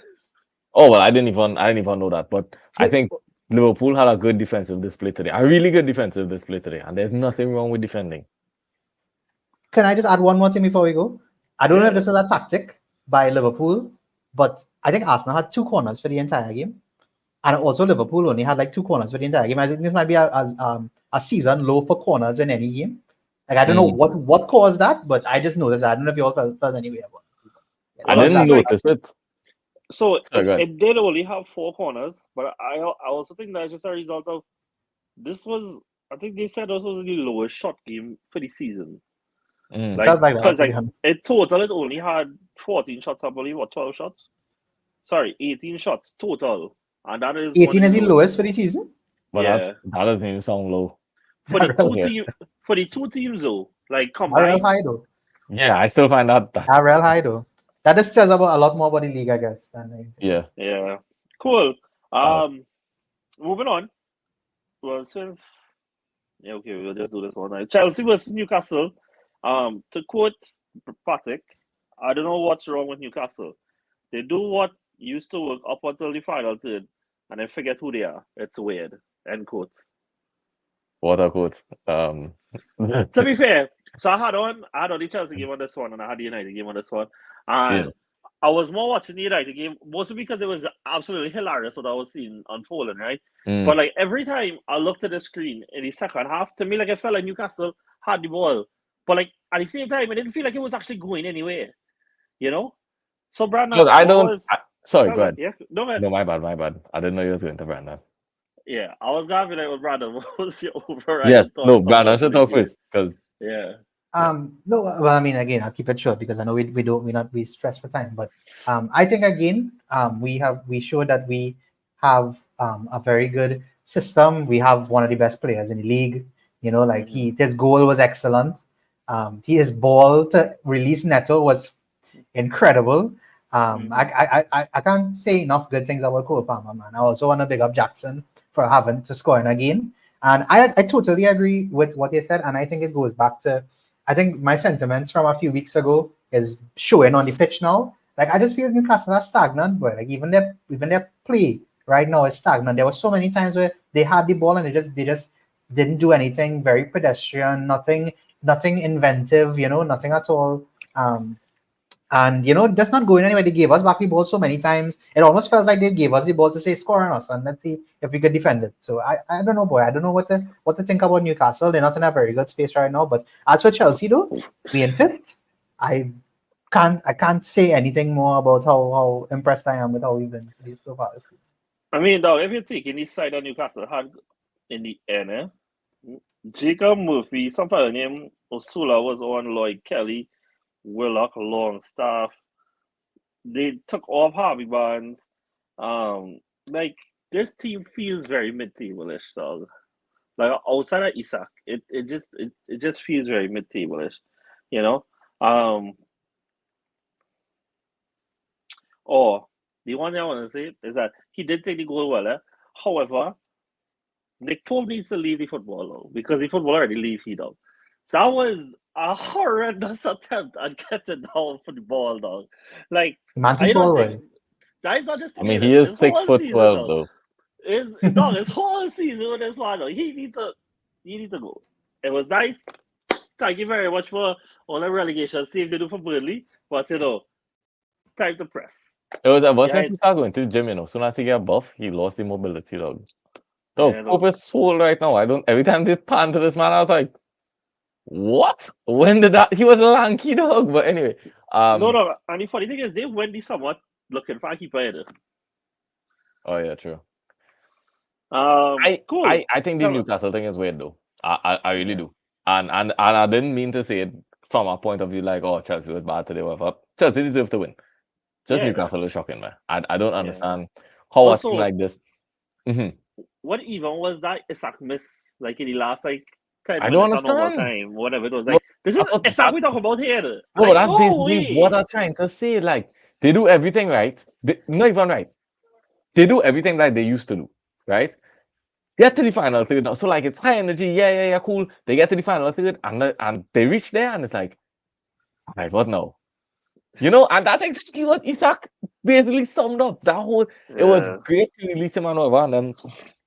[SPEAKER 2] Oh well, I didn't even know that, but I think Liverpool had a good defensive display today, a really good defensive display today, and there's nothing wrong with defending.
[SPEAKER 3] Can I just add one more thing before we go? I don't know if
[SPEAKER 1] Yeah.
[SPEAKER 3] this is a tactic by Liverpool, but I think Arsenal had 2 corners for the entire game. And also Liverpool only had like 2 corners for the entire game. I think this might be a season low for corners in any game. Like I don't know what caused that, but I just noticed that. I don't know if you all felt any way about it. Yeah,
[SPEAKER 2] I
[SPEAKER 1] Well,
[SPEAKER 2] didn't
[SPEAKER 1] it's like-
[SPEAKER 2] notice it.
[SPEAKER 1] So
[SPEAKER 2] Sorry, go ahead.
[SPEAKER 1] it did only have 4 corners, but I also think that's just a result of this was. I think they said this was the lowest shot game for the season.
[SPEAKER 2] Mm.
[SPEAKER 3] Felt like that,
[SPEAKER 1] because
[SPEAKER 3] to be honest.
[SPEAKER 1] in total it only had 14 shots, I believe, or 12 shots. Sorry, 18 shots total, and that is
[SPEAKER 3] 18 is the lowest for the season.
[SPEAKER 2] But
[SPEAKER 1] Yeah.
[SPEAKER 2] that doesn't even sound low.
[SPEAKER 1] for the two
[SPEAKER 2] Yeah.
[SPEAKER 1] team for the 2 teams though, like
[SPEAKER 3] Not real
[SPEAKER 1] combined.
[SPEAKER 3] high though.
[SPEAKER 2] Yeah, I still find that.
[SPEAKER 3] Not real high though. That just says about a lot more about the league, I guess.
[SPEAKER 2] Yeah.
[SPEAKER 1] Yeah, cool. Moving on. Well, okay, we'll just do this one night. Chelsea versus Newcastle. To quote Patrick, I don't know what's wrong with Newcastle. They do what used to work up until the final third, and then forget who they are. It's weird. End quote.
[SPEAKER 2] What a quote.
[SPEAKER 1] To be fair, so I had on the Chelsea game on this one, and I had the United game on this one, and
[SPEAKER 2] Yeah.
[SPEAKER 1] I was more watching the United game mostly because it was absolutely hilarious what I was seeing unfolding, right?
[SPEAKER 2] Mm.
[SPEAKER 1] But like every time I looked at the screen in the second half, to me, like it felt like Newcastle had the ball, but like at the same time, it didn't feel like it was actually going anywhere, you know. So Brandon,
[SPEAKER 2] Look, I don't. Sorry, go ahead.
[SPEAKER 1] Yeah, no, man.
[SPEAKER 2] No, my bad. I didn't know you was going to Brandon.
[SPEAKER 1] Yeah, I was gonna be like, well, Brandon, what was your overall?
[SPEAKER 2] Yes, no, Brandon should talk first because
[SPEAKER 1] Yeah.
[SPEAKER 3] No, well, I mean, again, I'll keep it short because I know we stress for time. But I think again, we showed that we have a very good system. We have one of the best players in the league. You know, like his goal was excellent. His ball to release Neto was incredible. I can't say enough good things about Cole Palmer, man. I also want to big up Jackson for having to score in a game. And I totally agree with what you said. And I think it goes back to, I think my sentiments from a few weeks ago is showing on the pitch now. Like I just feel Newcastle are stagnant, but like even their play right now is stagnant. There were so many times where they had the ball and they just didn't do anything very pedestrian, nothing inventive, nothing at all. And just not going anywhere. They gave us back the ball so many times. It almost felt like they gave us the ball to say score on us and let's see if we could defend it. So I don't know, boy. I don't know what to think about Newcastle. They're not in a very good space right now. But as for Chelsea though, being fifth, I can't say anything more about how impressed I am with how we've been so far.
[SPEAKER 1] I mean, dog, if you're taking this side of Newcastle had in the end, Jacob Murphy, some fellow named Osula was on, Lloyd Kelly, Willock, Longstaff. They took off Harvey Barnes. Like this team feels very mid-table-ish, dog. Like outside of Isak, it just feels very mid-table-ish. You know, or the one thing I want to say is that he did take the goal well. However, Nick Pope needs to leave the football though, because the football already leave he though. That was a horrendous attempt at getting down for the ball, dog. Like,
[SPEAKER 3] Man
[SPEAKER 1] I
[SPEAKER 3] too
[SPEAKER 1] don't
[SPEAKER 3] tall,
[SPEAKER 1] think
[SPEAKER 3] right?
[SPEAKER 1] that is not just
[SPEAKER 2] I mean,
[SPEAKER 1] today.
[SPEAKER 2] he is
[SPEAKER 1] His
[SPEAKER 2] six
[SPEAKER 1] whole
[SPEAKER 2] foot
[SPEAKER 1] season,
[SPEAKER 2] 12
[SPEAKER 1] dog.
[SPEAKER 2] though.
[SPEAKER 1] His whole season with this one, dog. He need to go. It was nice. Thank you very much for all the relegation saves they do for Burnley, but time to press.
[SPEAKER 2] It was ever
[SPEAKER 1] Yeah,
[SPEAKER 2] since he started going to the gym, soon as he got buff, he lost the mobility, dog.
[SPEAKER 1] yeah,
[SPEAKER 2] Dog, Pope is swole right now. Every time they pan to this man, I was like, what? When did that? He was lanky, dog. But anyway,
[SPEAKER 1] no. And the funny thing is, they went the somewhat looking for a keeper either.
[SPEAKER 2] oh yeah, true.
[SPEAKER 1] Cool.
[SPEAKER 2] I think the
[SPEAKER 1] Tell us.
[SPEAKER 2] Newcastle thing is weird though. I really do. And I didn't mean to say it from a point of view like, oh, Chelsea was bad today, whatever. Chelsea deserved to win. Just
[SPEAKER 1] Yeah,
[SPEAKER 2] Newcastle is shocking, man. I don't
[SPEAKER 1] yeah.
[SPEAKER 2] understand how a team
[SPEAKER 1] Also,
[SPEAKER 2] like this.
[SPEAKER 1] what even was that Isak miss like in the last like 10
[SPEAKER 2] I don't
[SPEAKER 1] minutes of normal
[SPEAKER 2] understand.
[SPEAKER 1] time, whatever it was.
[SPEAKER 2] Well,
[SPEAKER 1] Like, this is
[SPEAKER 2] that's what
[SPEAKER 1] Isak we talk about here.
[SPEAKER 2] no, but
[SPEAKER 1] Like,
[SPEAKER 2] that's
[SPEAKER 1] no
[SPEAKER 2] basically what
[SPEAKER 1] way.
[SPEAKER 2] I'm trying to say. Like, they do everything right. Not even right. They do everything like they used to do, right? Get to the final third now. So like it's high energy, yeah, cool. They get to the final third and they reach there and it's like, all right, what now? And that's exactly what Isak basically summed up. That whole it was
[SPEAKER 1] Yeah.
[SPEAKER 2] great to release him and over, and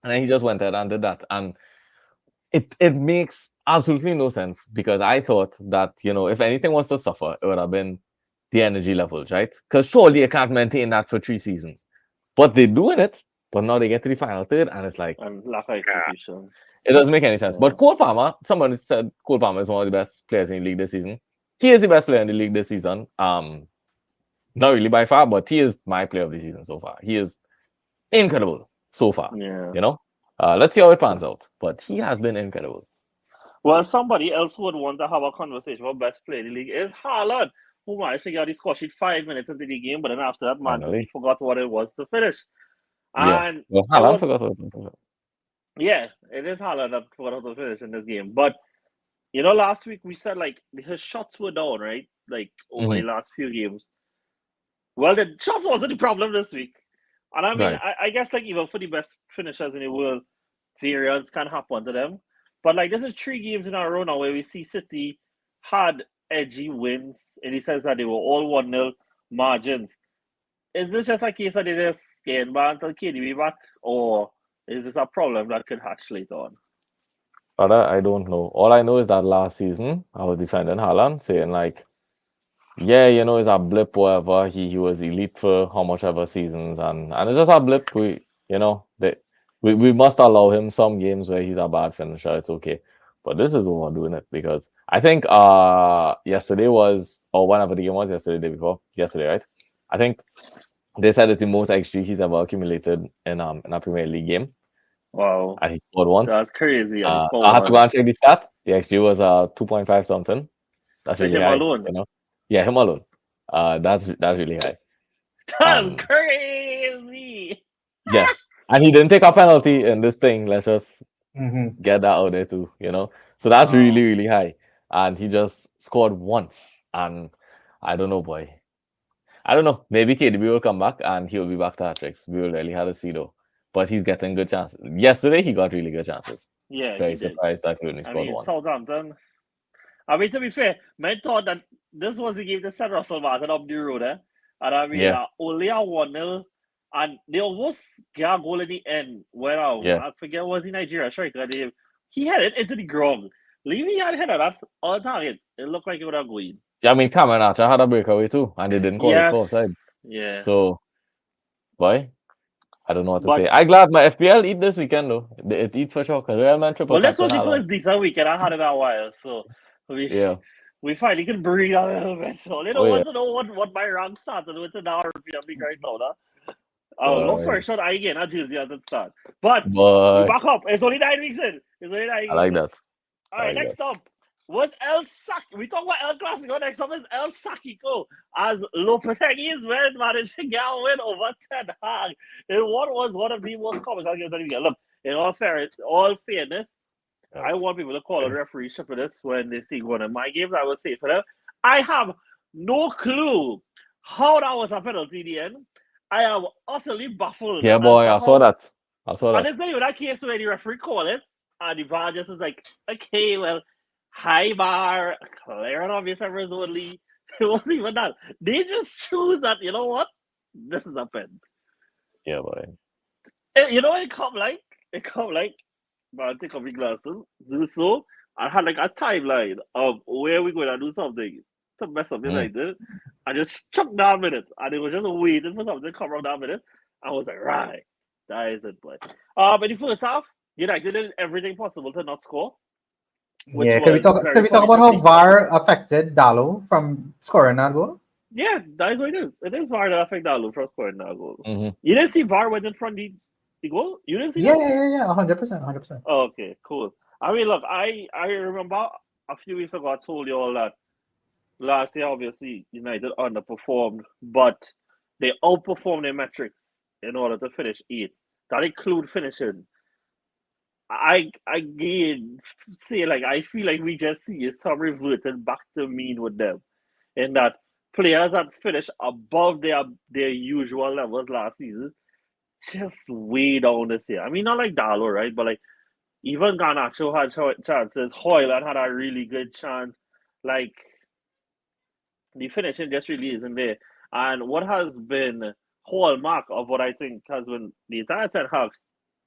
[SPEAKER 2] then he just went ahead and did that. And it makes absolutely no sense because I thought that, if anything was to suffer, it would have been the energy levels, right? Because surely you can't maintain that for 3 seasons. But they're doing it, but now they get to the final third, and it's like,
[SPEAKER 1] And lack of execution.
[SPEAKER 2] it doesn't make any sense.
[SPEAKER 1] Yeah.
[SPEAKER 2] But Cole Palmer, somebody said Cole Palmer is one of the best players in the league this season. He is the best player in the league this season. Not really by far, but he is my player of the season so far. He is incredible so far.
[SPEAKER 1] Yeah.
[SPEAKER 2] Let's see how it pans out. But he has been incredible.
[SPEAKER 1] Well, somebody else would want to have a conversation about best player in the league is Haaland, who managed to get his score sheet 5 minutes into the game, but then after that, Man City forgot what it was to finish. And
[SPEAKER 2] well, Haaland forgot what it was.
[SPEAKER 1] Yeah, it is Haaland that forgot how to finish in this game. But last week we said like his shots were down, right? Like over the last few games. Well, the shots wasn't the problem this week. And I mean,
[SPEAKER 2] Right.
[SPEAKER 1] I guess like even for the best finishers in the world, variance can happen to them. But like this is 3 games in a row now where we see City had edgy wins in the sense that they were all 1-0 margins. Is this just a case that they just getting back until KDB back, or is this a problem that could hatch later on?
[SPEAKER 2] Father, I don't know. All I know is that last season I was defending Haaland, saying like, yeah, it's a blip, whatever. He was elite for how much ever seasons, and it's just a blip. We must allow him some games where he's a bad finisher. It's okay, but this is overdoing it because I think yesterday was, or whenever the game was yesterday, the day before yesterday, right? I think they said it's the most XG he's ever accumulated in a Premier League game.
[SPEAKER 1] Wow,
[SPEAKER 2] and he scored once.
[SPEAKER 1] That's crazy.
[SPEAKER 2] I had to go and check the stat. The XG was 2.5 something. That's really high.
[SPEAKER 1] Alone.
[SPEAKER 2] Yeah, him alone. That's really high.
[SPEAKER 1] That's crazy.
[SPEAKER 2] Yeah, and he didn't take a penalty in this thing. Let's just get that out there too. So that's really, really high. And he just scored once. And I don't know, boy. I don't know. Maybe KDB will come back and he'll be back to hat tricks. We will really have to see though. But he's getting good chances. Yesterday he got really good chances.
[SPEAKER 1] Yeah,
[SPEAKER 2] very surprised that he only scored one.
[SPEAKER 1] Southampton. I mean, to be fair, I thought that this was the game to send Russell Martin up the road, And I mean, only a 1-0, and they almost got a goal in the end. Where I forget what was the Nigeria striker. He had it into the ground. Levy had headed that on target. It looked like it would have gone.
[SPEAKER 2] Yeah, I mean, Cameron Archer had a breakaway too, and they didn't call it for offside.
[SPEAKER 1] Yeah.
[SPEAKER 2] So, boy, I don't know what to say. I'm glad my FPL eat this weekend though. It eat for sure because Real Man triple.
[SPEAKER 1] Well, this was the first decent weekend I had in a while, so we finally can breathe a little bit. So they don't want to know what my rank started with in our Premier League right now. Long story short, I again a Jersey at the start, but we back up. It's only 9 weeks in.
[SPEAKER 2] I like that.
[SPEAKER 1] All right, next up. What's El Sackico? We talk about El Clasico. Next up is El Sackico as Lopetegui is managed to get a win over Ten Hag in what was one of the most comical games of the weekend. Look, in all fairness, I want people to call out referee shit for this when they see one of my games. I will say for them, I have no clue how that was a penalty in the end. I am utterly baffled.
[SPEAKER 2] Yeah, boy, I saw that.
[SPEAKER 1] And it's not even that case where the referee call it, and the VAR just is like, okay, well, high bar, clear and obvious errors only. It wasn't even that. They just choose that, you know what? This is a pen.
[SPEAKER 2] Yeah, boy.
[SPEAKER 1] You know what it come like? It come like, man, take off your glasses, do so. I had like a timeline of where we going to do something to mess up United. I just chucked that minute, and it was just waiting for something to come around that minute. I was like, right, that is it, boy. In the first half, United did everything possible to not score.
[SPEAKER 3] Yeah, can we talk about how VAR affected Dalo from scoring that goal?
[SPEAKER 1] Yeah, that is what it is. It is VAR that affected Dalo from scoring that goal.
[SPEAKER 2] Mm-hmm.
[SPEAKER 1] You didn't see VAR went in front of the goal? You didn't see
[SPEAKER 3] that?
[SPEAKER 1] Yeah,
[SPEAKER 3] 100%.
[SPEAKER 1] Oh, okay, cool. I mean, look, I remember a few weeks ago I told you all that last year, obviously, United underperformed, but they outperformed their metrics in order to finish 8th. That include finishing. I say, like, I feel like we just see some reverting back to mean with them. In that players that finished above their usual levels last season just way down this year. I mean, not like Dalo, right? But like, even Garnacho had chances. Hoyland had a really good chance. Like, the finishing just really isn't there. And what has been hallmark of what I think has been the entire Ten Hag's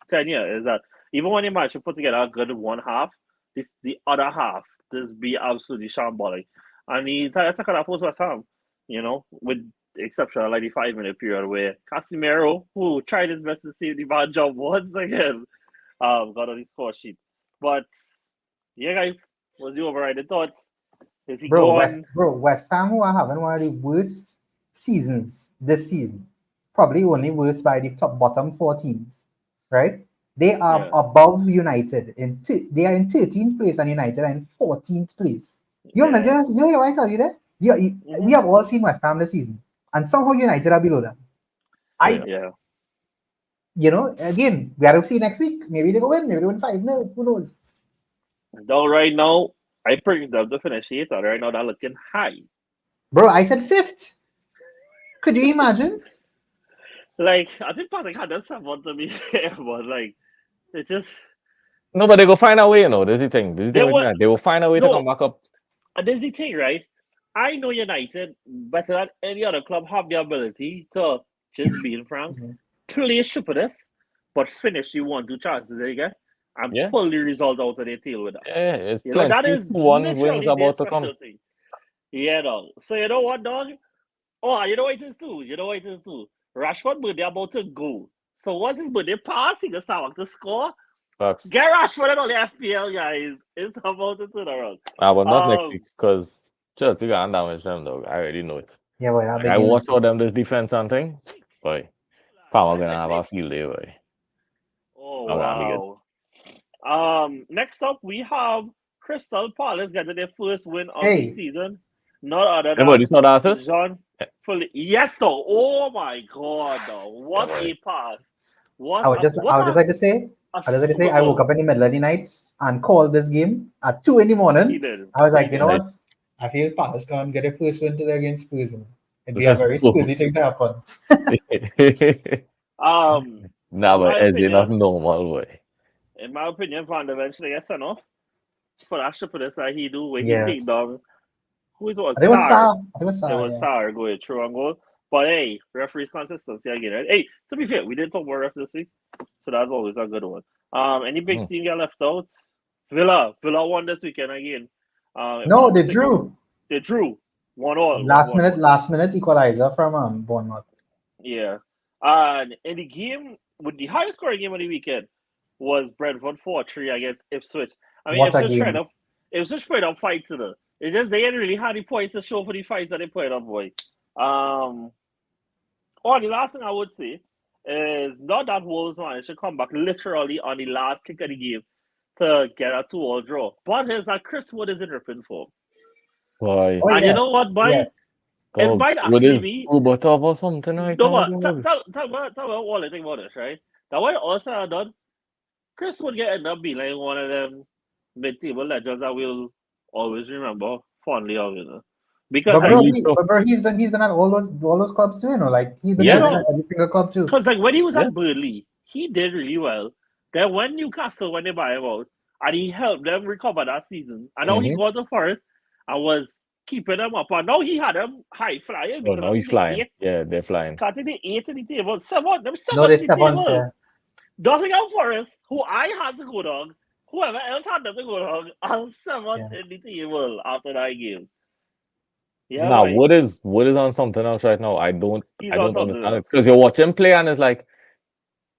[SPEAKER 1] tenure is that even when you manage to put together a good one half, the other half just be absolutely shambolic. And the entire second half was West Ham, you know, with the exception of like the 5-minute period where Casemiro, who tried his best to save the bad job once again, got on his score sheet. But yeah, guys, what's your overriding thoughts? Is he going?
[SPEAKER 3] West Ham who are having one of the worst seasons this season. Probably only worse by the bottom 4 teams, right? They are above United. They are in 13th place and United are in 14th place. You know why I tell you that? We have all seen West Ham this season. And somehow United are below them. You know, again, we have to see next week. Maybe they go win. Maybe they win 5. No, who knows?
[SPEAKER 1] Though right now, I predict them to finish 8th. Right now, they're looking high.
[SPEAKER 3] Bro, I said 5th. Could you imagine?
[SPEAKER 1] Like, I think Patrick had that someone to me, but like, it just.
[SPEAKER 2] No, but they go find a way, you know. There's the thing. They will find a way to come back up.
[SPEAKER 1] And there's the thing, right? I know United, better than any other club, have the ability to just be in France, play stupidness, but finish the 1-2 chances they get and pull the result out of their tail with that.
[SPEAKER 2] Yeah, it's
[SPEAKER 1] you know, that is
[SPEAKER 2] one wins about to come.
[SPEAKER 1] Thing. Yeah, dog. So you know what, dog? Oh, you know what it is too? Rashford birthday about to go. So once his birthday pass, he can start to score.
[SPEAKER 2] Facts.
[SPEAKER 1] Get Rashford and all the FPL guys. It's about to turn around.
[SPEAKER 2] But not next week because Chelsea got undamaged them, dog. I already know it.
[SPEAKER 3] Yeah, boy.
[SPEAKER 2] I watched all them this defense and thing. Boy, Palmer gonna have a field day, boy.
[SPEAKER 1] Oh wow. Next up we have Crystal Palace getting their first win of the season. Not other than
[SPEAKER 2] it's not answers?
[SPEAKER 1] Yes, though. Oh my god, though. What a pass.
[SPEAKER 3] I would just like to say, I woke up in the middle of the night and called this game at 2 in the morning. I was like, you know what? I feel Palace can get a first win today against Spurs. It'd be a very Spursy thing to happen.
[SPEAKER 2] But is it not normal, boy?
[SPEAKER 1] In my opinion, Van der Ven should get sent off for that shit for this that he do when he take down. Who it was?
[SPEAKER 3] It was
[SPEAKER 1] Sarr going through and goal. But hey, referee's consistency again, right? Hey, to be fair, we did talk about ref this week, so that's always a good one. Any big team get left out? Villa won this weekend again.
[SPEAKER 3] No, they drew.
[SPEAKER 1] They drew 1-1.
[SPEAKER 3] Last minute equalizer from Bournemouth.
[SPEAKER 1] Yeah, and in the game with the highest scoring game of the weekend was Brentford 4-3 against Ipswich. I mean, Ipswich played up fights to them. It's just they didn't really have the points to show for the fights that they played up, boy. The last thing I would say is not that Wolves managed to come back literally on the last kick of the game to get a 2-2 draw. But it's that Chris Wood is in ripping form.
[SPEAKER 2] Boy.
[SPEAKER 1] You know what, boy? Yeah. It might actually be
[SPEAKER 2] Ubertov or something like
[SPEAKER 1] that. Tell me all the thing about this, right? That what also done, Chris Wood get end up being like one of them mid-table legends that we'll always remember fondly of,
[SPEAKER 3] But
[SPEAKER 1] because
[SPEAKER 2] I
[SPEAKER 3] bro,
[SPEAKER 2] believe so.
[SPEAKER 3] he's been at all those clubs too, like he's been
[SPEAKER 2] Yeah,
[SPEAKER 3] good at every single club too.
[SPEAKER 1] because when he was
[SPEAKER 2] yeah.
[SPEAKER 1] at Burnley, he did really well. Then when Newcastle, when they buy him out, and he helped them recover that season, and now he
[SPEAKER 2] Mm-hmm.
[SPEAKER 1] got to Forest and was keeping them up, and now he had them high flying
[SPEAKER 2] Oh,
[SPEAKER 1] because
[SPEAKER 2] now
[SPEAKER 1] I
[SPEAKER 2] he's
[SPEAKER 1] think the
[SPEAKER 2] flying.
[SPEAKER 1] eight,
[SPEAKER 2] Yeah, they're flying.
[SPEAKER 1] I think the eight in the table, seven, them
[SPEAKER 3] No,
[SPEAKER 1] seven
[SPEAKER 3] they
[SPEAKER 1] in the
[SPEAKER 3] seventh.
[SPEAKER 1] table. Nottingham Forest, who I had to go down, whoever else had them to go down, and seventh
[SPEAKER 3] Yeah.
[SPEAKER 1] in the table after that game. Yeah,
[SPEAKER 2] Now,
[SPEAKER 1] boy.
[SPEAKER 2] Wood is on something else right now. I don't
[SPEAKER 1] He's on something
[SPEAKER 2] understand it
[SPEAKER 1] else.
[SPEAKER 2] because you're watching play and it's like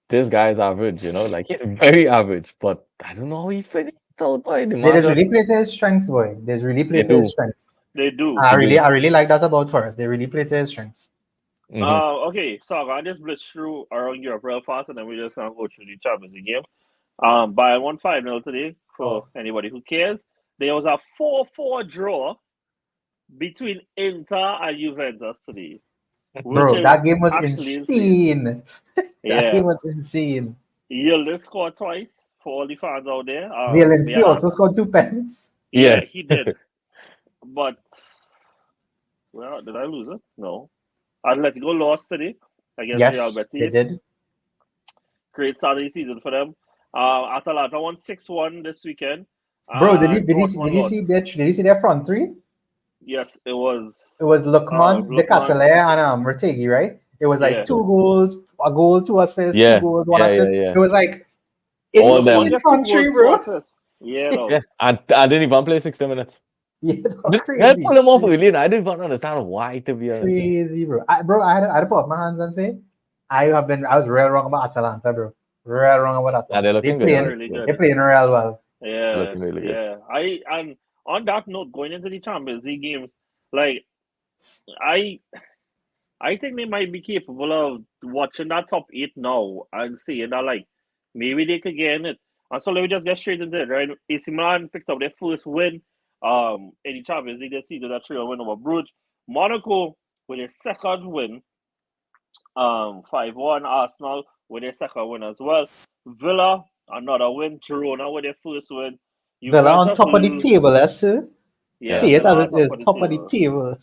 [SPEAKER 2] this guy's average, like he's very average, but I don't know how he finished out by the
[SPEAKER 3] They
[SPEAKER 2] man.
[SPEAKER 3] just really play to his strengths, boy. They just really play
[SPEAKER 2] They
[SPEAKER 3] to his
[SPEAKER 2] do.
[SPEAKER 3] strengths.
[SPEAKER 1] They do.
[SPEAKER 3] I
[SPEAKER 2] They do.
[SPEAKER 3] really like that about Forest. They really play to his strengths.
[SPEAKER 2] Mm-hmm.
[SPEAKER 1] Okay, so I'm gonna just blitz through around Europe real fast, and then we're just gonna go through the Champions League game. Bayern won 5-0 today for anybody who cares. There was a 4-4 draw between Inter and Juventus today, which
[SPEAKER 3] Bro,
[SPEAKER 1] is
[SPEAKER 3] that game was
[SPEAKER 1] actually insane.
[SPEAKER 3] insane. That
[SPEAKER 1] Yeah,
[SPEAKER 3] game was insane.
[SPEAKER 1] Yildiz scored twice for all the fans out there.
[SPEAKER 3] Zielinski
[SPEAKER 1] Yeah,
[SPEAKER 3] also scored 2 pens.
[SPEAKER 2] Yeah.
[SPEAKER 1] he did. But well, did I lose it? No. Atletico lost today against Real
[SPEAKER 3] Yes, they
[SPEAKER 1] Betis.
[SPEAKER 3] did.
[SPEAKER 1] Great start of the season for them. Atalanta won 6-1 this weekend.
[SPEAKER 3] Bro,
[SPEAKER 1] Dortmund lost.
[SPEAKER 3] did you see their front three?
[SPEAKER 1] Yes, it was
[SPEAKER 3] It was Lukman, De
[SPEAKER 1] Lookman.
[SPEAKER 3] Ketelaere, and Retegi, right? It was like
[SPEAKER 1] Yeah.
[SPEAKER 3] 2 goals, a goal, 2 assists, 2
[SPEAKER 2] Yeah.
[SPEAKER 3] goals, 1
[SPEAKER 2] Yeah,
[SPEAKER 3] assist.
[SPEAKER 2] yeah.
[SPEAKER 3] It was like
[SPEAKER 2] All them.
[SPEAKER 1] Lookman
[SPEAKER 3] insane
[SPEAKER 1] gets 2
[SPEAKER 3] front
[SPEAKER 1] goals,
[SPEAKER 3] three,
[SPEAKER 1] 2
[SPEAKER 3] bro.
[SPEAKER 1] assists. Yeah, no.
[SPEAKER 2] Yeah. And I didn't even play 60 minutes.
[SPEAKER 3] Yeah,
[SPEAKER 2] They
[SPEAKER 3] crazy.
[SPEAKER 2] pull him off early and I didn't even understand why, to be honest.
[SPEAKER 3] Crazy, bro. I had to put up my hands and say, I was real wrong about Atalanta, bro. Real wrong about
[SPEAKER 2] And they're
[SPEAKER 3] Atalanta.
[SPEAKER 2] looking
[SPEAKER 1] They're
[SPEAKER 2] good.
[SPEAKER 1] really
[SPEAKER 2] Yeah.
[SPEAKER 1] good.
[SPEAKER 3] They're playing real well.
[SPEAKER 2] They're
[SPEAKER 1] Yeah,
[SPEAKER 2] looking really good.
[SPEAKER 1] yeah. And on that note, going into the Champions League games, like I think they might be capable of watching that top 8 now and saying that like maybe they could get in it. And so let me just get straight into it, right? AC Milan picked up their first win in the Champions League this season, that 3-1 win over Bruges. Monaco with their second win, 5-1. Arsenal with their second win as well. Villa, another win. Girona with their first win.
[SPEAKER 3] Villa on top of the table, sir.
[SPEAKER 1] Yeah,
[SPEAKER 3] See it
[SPEAKER 1] Villa
[SPEAKER 3] as
[SPEAKER 1] on
[SPEAKER 3] it is,
[SPEAKER 1] of the
[SPEAKER 3] top of the table.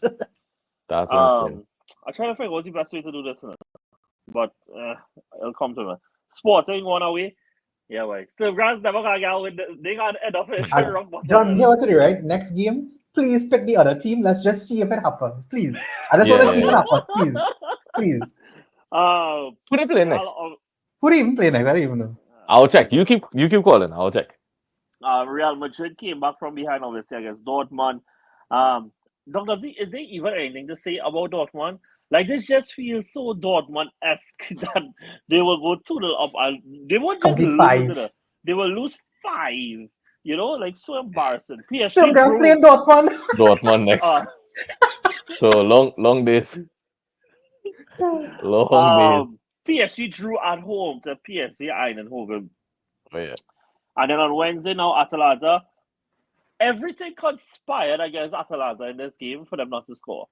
[SPEAKER 2] That's insane.
[SPEAKER 1] I'm trying to figure what's the best way to do this, but it'll come to me. Sporting one away. Yeah, right. Still, Grants never gonna get with they got to end up in
[SPEAKER 3] As-
[SPEAKER 1] rock bottom.
[SPEAKER 3] John, here what to do, right? Next game, please pick the other team. Let's just see if it happens. Please. I just want to see if it happens. Please. Please.
[SPEAKER 2] Who they play next?
[SPEAKER 3] Who do you even play next? I don't even know.
[SPEAKER 2] I'll check. You keep calling. I'll check.
[SPEAKER 1] Real Madrid came back from behind, obviously, against Dortmund. Dr. Z, is there even anything to say about Dortmund? Like, this just feels so Dortmund-esque that they will go 2-0 up and they won't just
[SPEAKER 3] Complete
[SPEAKER 1] lose
[SPEAKER 3] 5.
[SPEAKER 1] it. They will lose 5. Like, so embarrassing. PSG
[SPEAKER 3] Some guys
[SPEAKER 1] drew.
[SPEAKER 3] playing Dortmund.
[SPEAKER 2] Dortmund next. So long days. Long days.
[SPEAKER 1] PSG drew at home to PSV Eindhoven.
[SPEAKER 2] Oh, yeah.
[SPEAKER 1] And then on Wednesday now, Atalanta. Everything conspired against Atalanta in this game for them not to score.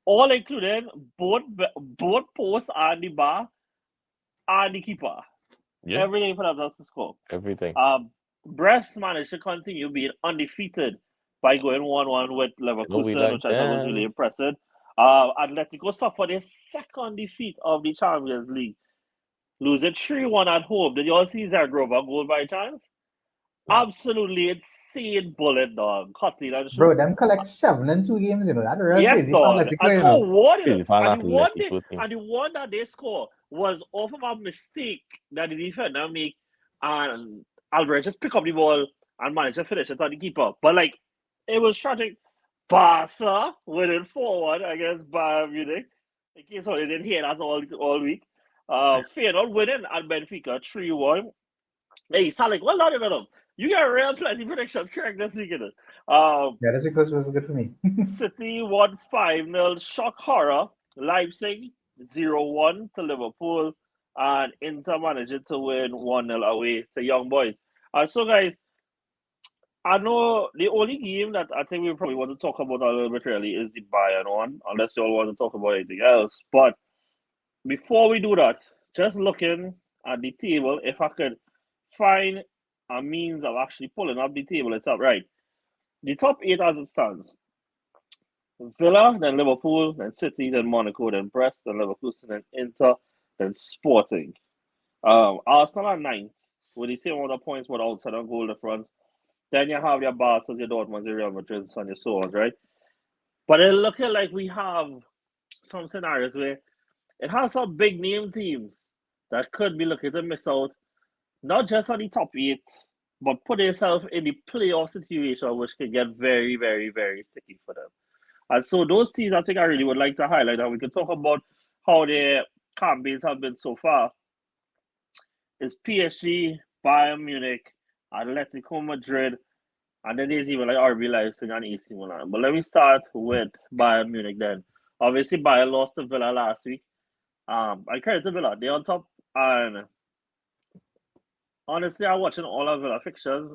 [SPEAKER 1] All including both posts and the bar and the keeper.
[SPEAKER 2] Yeah.
[SPEAKER 1] Everything for them not to score.
[SPEAKER 2] Everything.
[SPEAKER 1] Brest managed to continue being undefeated by going 1-1 with Leverkusen, which I thought was really impressive. Atletico suffered their second defeat of the Champions League, losing 3-1 at home. Did you all see Zagrova goal by chance? Absolutely insane bullet, dog.
[SPEAKER 3] Bro, them collect 7 in 2 games, That really
[SPEAKER 1] yes,
[SPEAKER 3] crazy.
[SPEAKER 1] dog.
[SPEAKER 3] Atletico,
[SPEAKER 1] And so one,
[SPEAKER 2] Crazy fan Atletico team.
[SPEAKER 1] and the one that they score was off of a mistake that the defender make, and Albert just pick up the ball and manage to finish it on the keeper. But like, it was tragic. Barca winning 4-1 against Bayern Munich. In case they didn't hear that all week. Feyenoord winning at Benfica 3-1. Hey, Salik, well done, man. You got real plenty predictions correct this weekend.
[SPEAKER 3] yeah, that's because it was good for me.
[SPEAKER 1] City won 5-0. Shock horror. Leipzig 0-1 to Liverpool. And Inter managed to win 1-0 away to Young Boys. So, guys, I know the only game that I think we probably want to talk about a little bit really is the Bayern one, unless you all want to talk about anything else. But before we do that, just looking at the table, if I could find a means of actually pulling up the table itself. Right. The top 8 as it stands. Villa, then Liverpool, then City, then Monaco, then Brest, then Leverkusen, then Inter, then Sporting. Arsenal are 9th with the same amount of points but outside on goal difference. Then you have your Barca, your Dortmund, your Real Madrid, and your so on, right? But it's looking like we have some scenarios where it has some big name teams that could be looking to miss out, not just on the top 8, but put themselves in the playoff situation, which can get very, very, very sticky for them. And so those teams I think I really would like to highlight, and we can talk about how their campaigns have been so far, is PSG, Bayern Munich, Atletico Madrid, and then there's even like RB Leipzig and AC Milan. But let me start with Bayern Munich then. Obviously, Bayern lost to Villa last week. I credit to Villa. They're on top. And honestly, I'm watching all of Villa fixtures.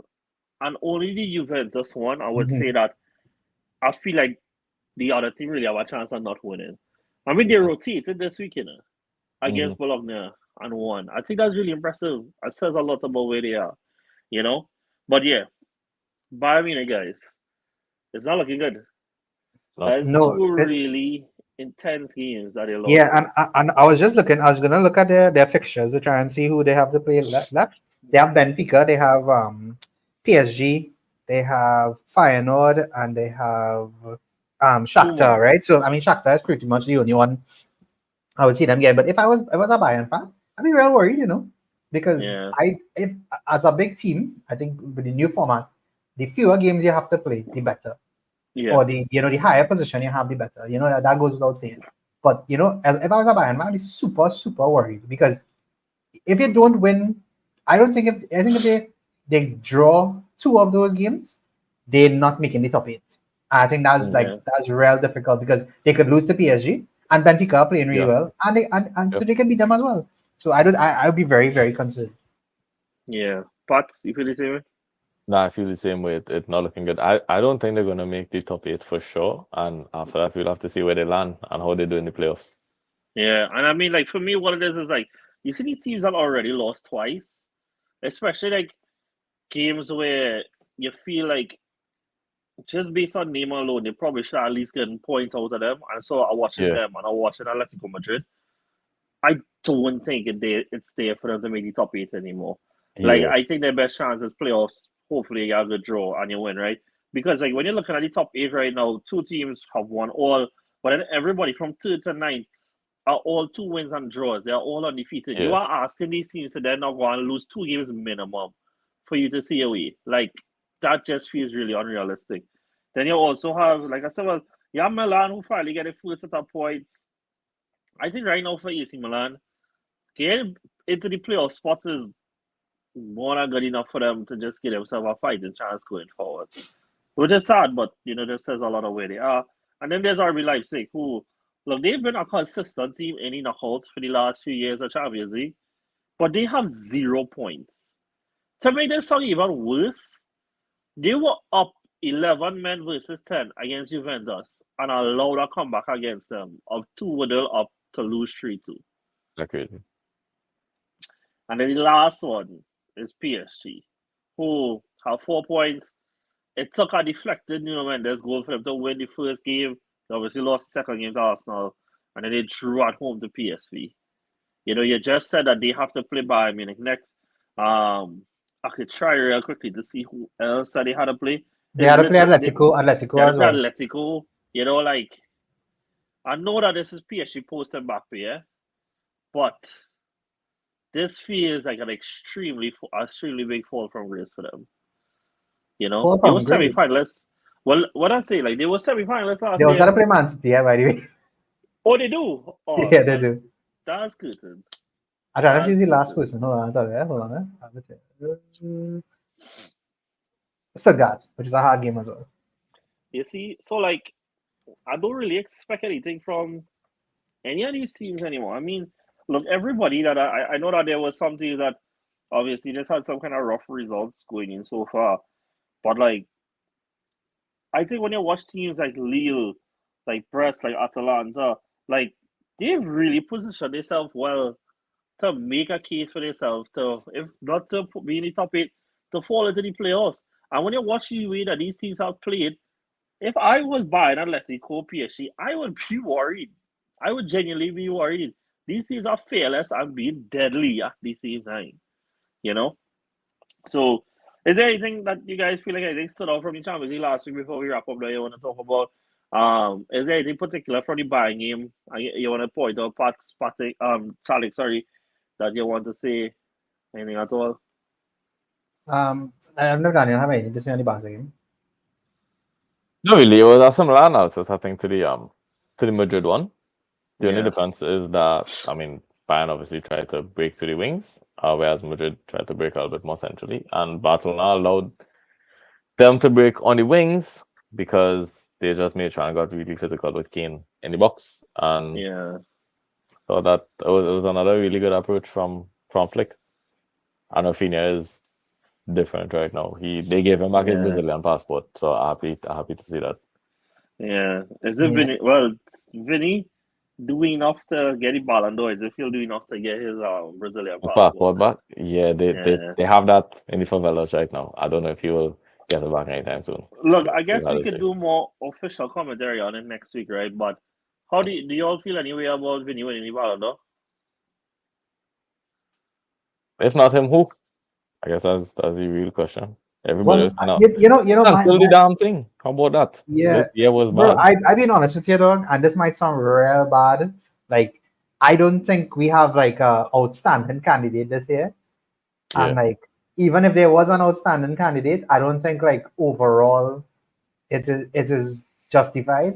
[SPEAKER 1] And only the Juventus one, I would say that I feel like the other team really have a chance of not winning. I mean, they rotated this week, against Bologna and won. I think that's really impressive. It says a lot about where they are, But yeah, Bayern Munich, guys, it's not looking good. There's two really intense games that they lost.
[SPEAKER 3] Yeah, and I was gonna look at their fixtures to try and see who they have to play left. They have Benfica, they have PSG, they have Feyenoord, and they have Shakhtar, right? So I mean, Shakhtar is pretty much the only one I would see them get. But if I was a Bayern fan, I'd be real worried, because as a big team, I think with the new format, the fewer games you have to play, the better.
[SPEAKER 1] Yeah.
[SPEAKER 3] Or the higher position you have, the better. That goes without saying. But if I was a Bayern fan, I'd be super, super worried, because if you don't win, I think if they draw 2 of those games, they're not making the top 8. I think that's real difficult, because they could lose to PSG, and Benfica are playing really well, and so they can beat them as well. So I would be very, very concerned.
[SPEAKER 1] Yeah, Pat, you feel the same way?
[SPEAKER 2] No, I feel the same way. It's not looking good. I don't think they're going to make the top 8 for sure. And after that, we'll have to see where they land and how they do in the playoffs.
[SPEAKER 1] Yeah, and I mean, like, for me, what it is like, you see the teams that already lost twice, especially like games where you feel like just based on name alone, they probably should at least get points out of them. And so I'm watching them, and I'm watching Atletico Madrid. I don't think it's there for them to make the top 8 anymore. Yeah. Like, I think their best chance is playoffs. Hopefully, you have a draw and you win, right? Because, like, when you're looking at the top 8 right now, 2 teams have won all, but then everybody from 3rd to 9th are all 2 wins and draws. They're all undefeated. Yeah. You are asking these teams to then not go and lose 2 games minimum for you to see a way. Like, that just feels really unrealistic. Then you also have, like I said, well, you have Milan, who finally get a full set of points. I think right now for AC Milan, getting into the playoff spots is more than good enough for them to just give themselves a fighting chance going forward. Which is sad, but, that says a lot of where they are. And then there's RB Leipzig, who, look, they've been a consistent team in the knockouts for the last few years of Champions League, but they have 0 points. To make this sound even worse, they were up 11 men versus 10 against Juventus and allowed a comeback against them of 2-0 up to lose 3-2.
[SPEAKER 2] Okay.
[SPEAKER 1] And then the last one is PSG, who have 4 points. It took a deflected Nuno Mendes goal for them to win the first game. They obviously lost the second game to Arsenal, and then they drew at home to PSV. You just said that they have to play Bayern Munich next. I could try real quickly to see who else that they had to play.
[SPEAKER 3] They had to play Atletico as well.
[SPEAKER 1] Atletico, like, I know that this is PSG post Mbappe, yeah? But this feels like an extremely big fall from grace for them. They were semi-finalists. Well, what I say, like, they were semi-finalists last year.
[SPEAKER 3] They also had to play Man City, by the way.
[SPEAKER 1] Oh, they do? Oh,
[SPEAKER 3] yeah, they do.
[SPEAKER 1] That's good.
[SPEAKER 3] I thought that was the last person. Hold on. Stuttgart, which is a hard game as well.
[SPEAKER 1] You see, so, like, I don't really expect anything from any of these teams anymore. I mean, look, everybody that I know that there was some teams that obviously just had some kind of rough results going in so far. But, like, I think when you watch teams like Lille, like Brest, like Atalanta, like, they've really positioned themselves well to make a case for themselves to, if not to be in the top 8, to fall into the playoffs. And when you watch the way that these teams have played, if I was buying Atletico PSG, I would be worried. I would genuinely be worried. These teams are fearless and being deadly at the same time. You know? So, is there anything that you guys feel like anything stood out from the Champions League last week before we wrap up that you want to talk about? Is there anything particular from the buying game you want to point out, Salik, sorry, that you want to say? Anything at all?
[SPEAKER 3] I've never done. You have anything to say on the Barca game?
[SPEAKER 2] No, really, it was a similar analysis, I think, to the Madrid one. The only
[SPEAKER 1] Yeah.
[SPEAKER 2] difference is that, I mean, Bayern obviously tried to break through the wings, whereas Madrid tried to break a little bit more centrally, and Barcelona allowed them to break on the wings because they just made sure and got really physical with Kane in the box, and
[SPEAKER 1] Yeah.
[SPEAKER 2] so that it was another really good approach from Flick. And Rafinha is different right now. They gave him back his
[SPEAKER 1] Yeah.
[SPEAKER 2] Brazilian passport, so happy to see that.
[SPEAKER 1] Yeah. Is it
[SPEAKER 3] Yeah.
[SPEAKER 1] Vinny? Well, Vinny doing enough to get the Ballon d'Or? Is it feel doing enough to get his Brazilian
[SPEAKER 2] His
[SPEAKER 1] passport?
[SPEAKER 2] passport back? Yeah, they have that in the favelas right now. I don't know if he will get it back anytime soon.
[SPEAKER 1] Look, I guess
[SPEAKER 2] Hard
[SPEAKER 1] we
[SPEAKER 2] to
[SPEAKER 1] could
[SPEAKER 2] say.
[SPEAKER 1] do more official commentary on it next week, right? But how do you all feel anyway about Vinny winning the Ballon d'Or?
[SPEAKER 2] If not him, who? I guess that's the real question. Everybody
[SPEAKER 3] Well,
[SPEAKER 2] was kind of
[SPEAKER 3] you know,
[SPEAKER 2] can still the damn thing. How about that?
[SPEAKER 3] Yeah,
[SPEAKER 2] This year was
[SPEAKER 3] bro.
[SPEAKER 2] bad.
[SPEAKER 3] I've been honest with you, dog, and this might sound real bad. Like, I don't think we have like a outstanding candidate this year. And
[SPEAKER 2] Yeah.
[SPEAKER 3] like, even if there was an outstanding candidate, I don't think like overall it is justified.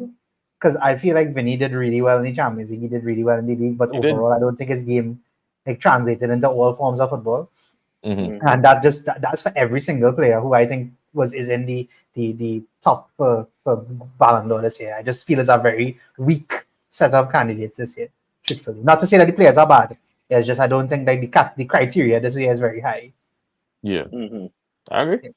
[SPEAKER 3] Because I feel like Vinny did really well in the Champions League, he did really well in the league, but
[SPEAKER 2] He did.
[SPEAKER 3] overall, I don't think his game like translated into all forms of football.
[SPEAKER 2] Mm-hmm.
[SPEAKER 3] And that's for every single player who I think is in the top for Ballon d'Or this year. I just feel it's a very weak set of candidates this year. Truthfully, not to say that the players are bad. It's just I don't think like the criteria this year is very high.
[SPEAKER 2] Yeah.
[SPEAKER 1] Mm-hmm.
[SPEAKER 2] I agree.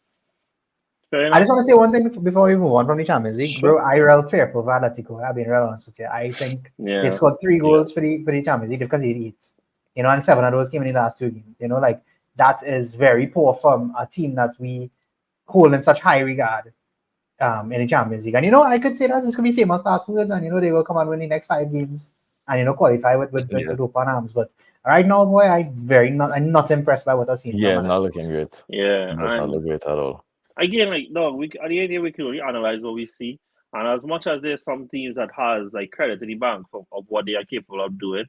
[SPEAKER 1] Fair
[SPEAKER 3] I
[SPEAKER 1] enough.
[SPEAKER 3] just want to say one thing before we move on from the Champions League,
[SPEAKER 1] Sure.
[SPEAKER 3] bro. I real fearful for Atletico. I've been real honest with you. I think
[SPEAKER 1] Yeah.
[SPEAKER 3] they've scored 3 goals for the Champions League because they eat. And 7 of those came in the last 2 games. Like that is very poor from a team that we hold in such high regard in the Champions League. And I could say that this could be famous last words, and they will come and win the next 5 games and qualify with open arms. But right now, boy, I'm not impressed by what I've seen.
[SPEAKER 2] Yeah, not looking great.
[SPEAKER 1] Yeah,
[SPEAKER 2] Does not
[SPEAKER 1] and
[SPEAKER 2] look great at all.
[SPEAKER 1] again, like no, at the end of the day, we can only analyze what we see. And as much as there's some teams that has like credit in the bank of what they are capable of doing,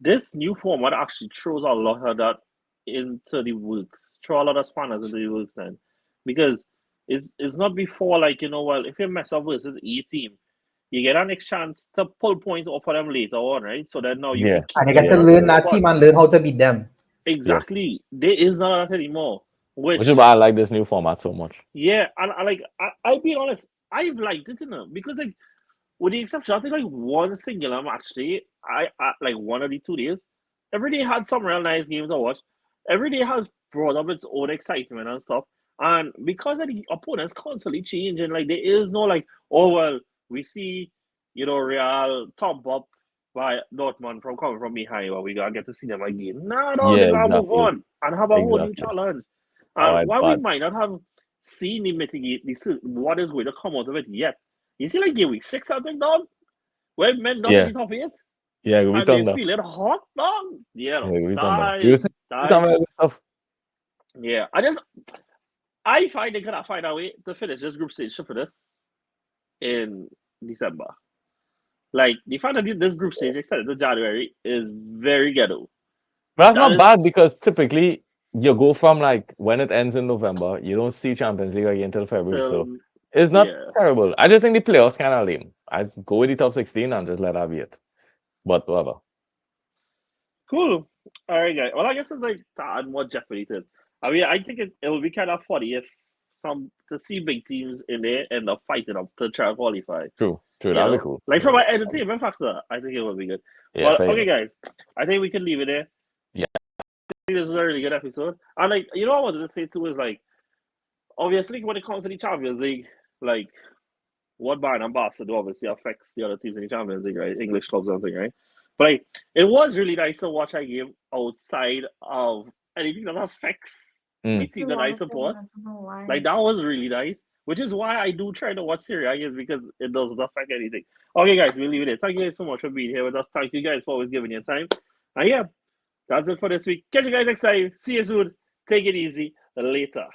[SPEAKER 1] this new format actually throws a lot of that into the works, throw a lot of spanners into the works then. Because it's not before like, well, if you mess up versus a team, you get an next chance to pull points off of them later on, right? So then now you
[SPEAKER 2] Yeah.
[SPEAKER 1] can keep
[SPEAKER 3] And you get to
[SPEAKER 1] your
[SPEAKER 3] learn that
[SPEAKER 1] spot.
[SPEAKER 3] team and learn how to beat them.
[SPEAKER 1] Exactly. There is not that anymore.
[SPEAKER 2] Which is why I like this new format so much.
[SPEAKER 1] Yeah, and I'll be honest, I've liked it, because like with the exception, I think like one singular match day, I like one of the 2 days, every day had some real nice games to watch. Every day has brought up its own excitement and stuff. And because of the opponents constantly changing, like there is no like, oh well, we see, Real thump up by Dortmund from coming from behind, well, we gotta get to see them again. No,
[SPEAKER 2] Yeah,
[SPEAKER 1] they gotta move
[SPEAKER 2] exactly.
[SPEAKER 1] on and have a whole new
[SPEAKER 2] Exactly.
[SPEAKER 1] challenge.
[SPEAKER 2] Alright,
[SPEAKER 1] And while we
[SPEAKER 2] but
[SPEAKER 1] might not have seen the mitigate what is going to come out of it yet, you see like game week 6, I think, dog, where men not in the top 8
[SPEAKER 2] yeah, we
[SPEAKER 1] and they
[SPEAKER 2] done that.
[SPEAKER 1] feel it hot, dog. Yeah,
[SPEAKER 2] Yeah, we done that.
[SPEAKER 1] that
[SPEAKER 2] You
[SPEAKER 1] is
[SPEAKER 2] see
[SPEAKER 1] that
[SPEAKER 2] some
[SPEAKER 1] is-
[SPEAKER 2] of this stuff.
[SPEAKER 1] yeah. I find they cannot find a way to finish this group stage for this in December. Like the fact that this group stage extended to January is very ghetto.
[SPEAKER 2] But that's
[SPEAKER 1] That
[SPEAKER 2] not bad
[SPEAKER 1] is-
[SPEAKER 2] because typically you go from like when it ends in November, you don't see Champions League again until February. So it's not
[SPEAKER 1] yeah.
[SPEAKER 2] terrible. I just think the playoffs kind of lame. I just go with the top 16 and just let that be it. But whatever.
[SPEAKER 1] Cool. All right, guys. Well, I guess it's like to add more jeopardy to it. I mean, I think it will be kind of funny if to see big teams in there end up fighting up to try to qualify.
[SPEAKER 2] True.
[SPEAKER 1] You
[SPEAKER 2] That'd
[SPEAKER 1] know?
[SPEAKER 2] be cool.
[SPEAKER 1] Like from an entertainment factor, I think it would be good.
[SPEAKER 2] Yeah,
[SPEAKER 1] Well,
[SPEAKER 2] fair
[SPEAKER 1] okay,
[SPEAKER 2] enough.
[SPEAKER 1] guys. I think we can leave it there.
[SPEAKER 2] Yeah.
[SPEAKER 1] I think this was a really good episode. And like, what I wanted to say too is like, obviously when it comes to the Champions League, like what Bayern and Barca do obviously affects the other teams in the Champions League, right? English clubs and everything, right? But like, it was really nice to watch a game outside of anything that affects
[SPEAKER 2] Mm.
[SPEAKER 1] the team that I support. Like that was really nice. Which is why I do try to watch Serie A is because it doesn't affect anything. Okay, guys, we'll leave it there. Thank you guys so much for being here with us. Thank you guys for always giving your time. And yeah, that's it for this week. Catch you guys next time. See you soon. Take it easy. Later.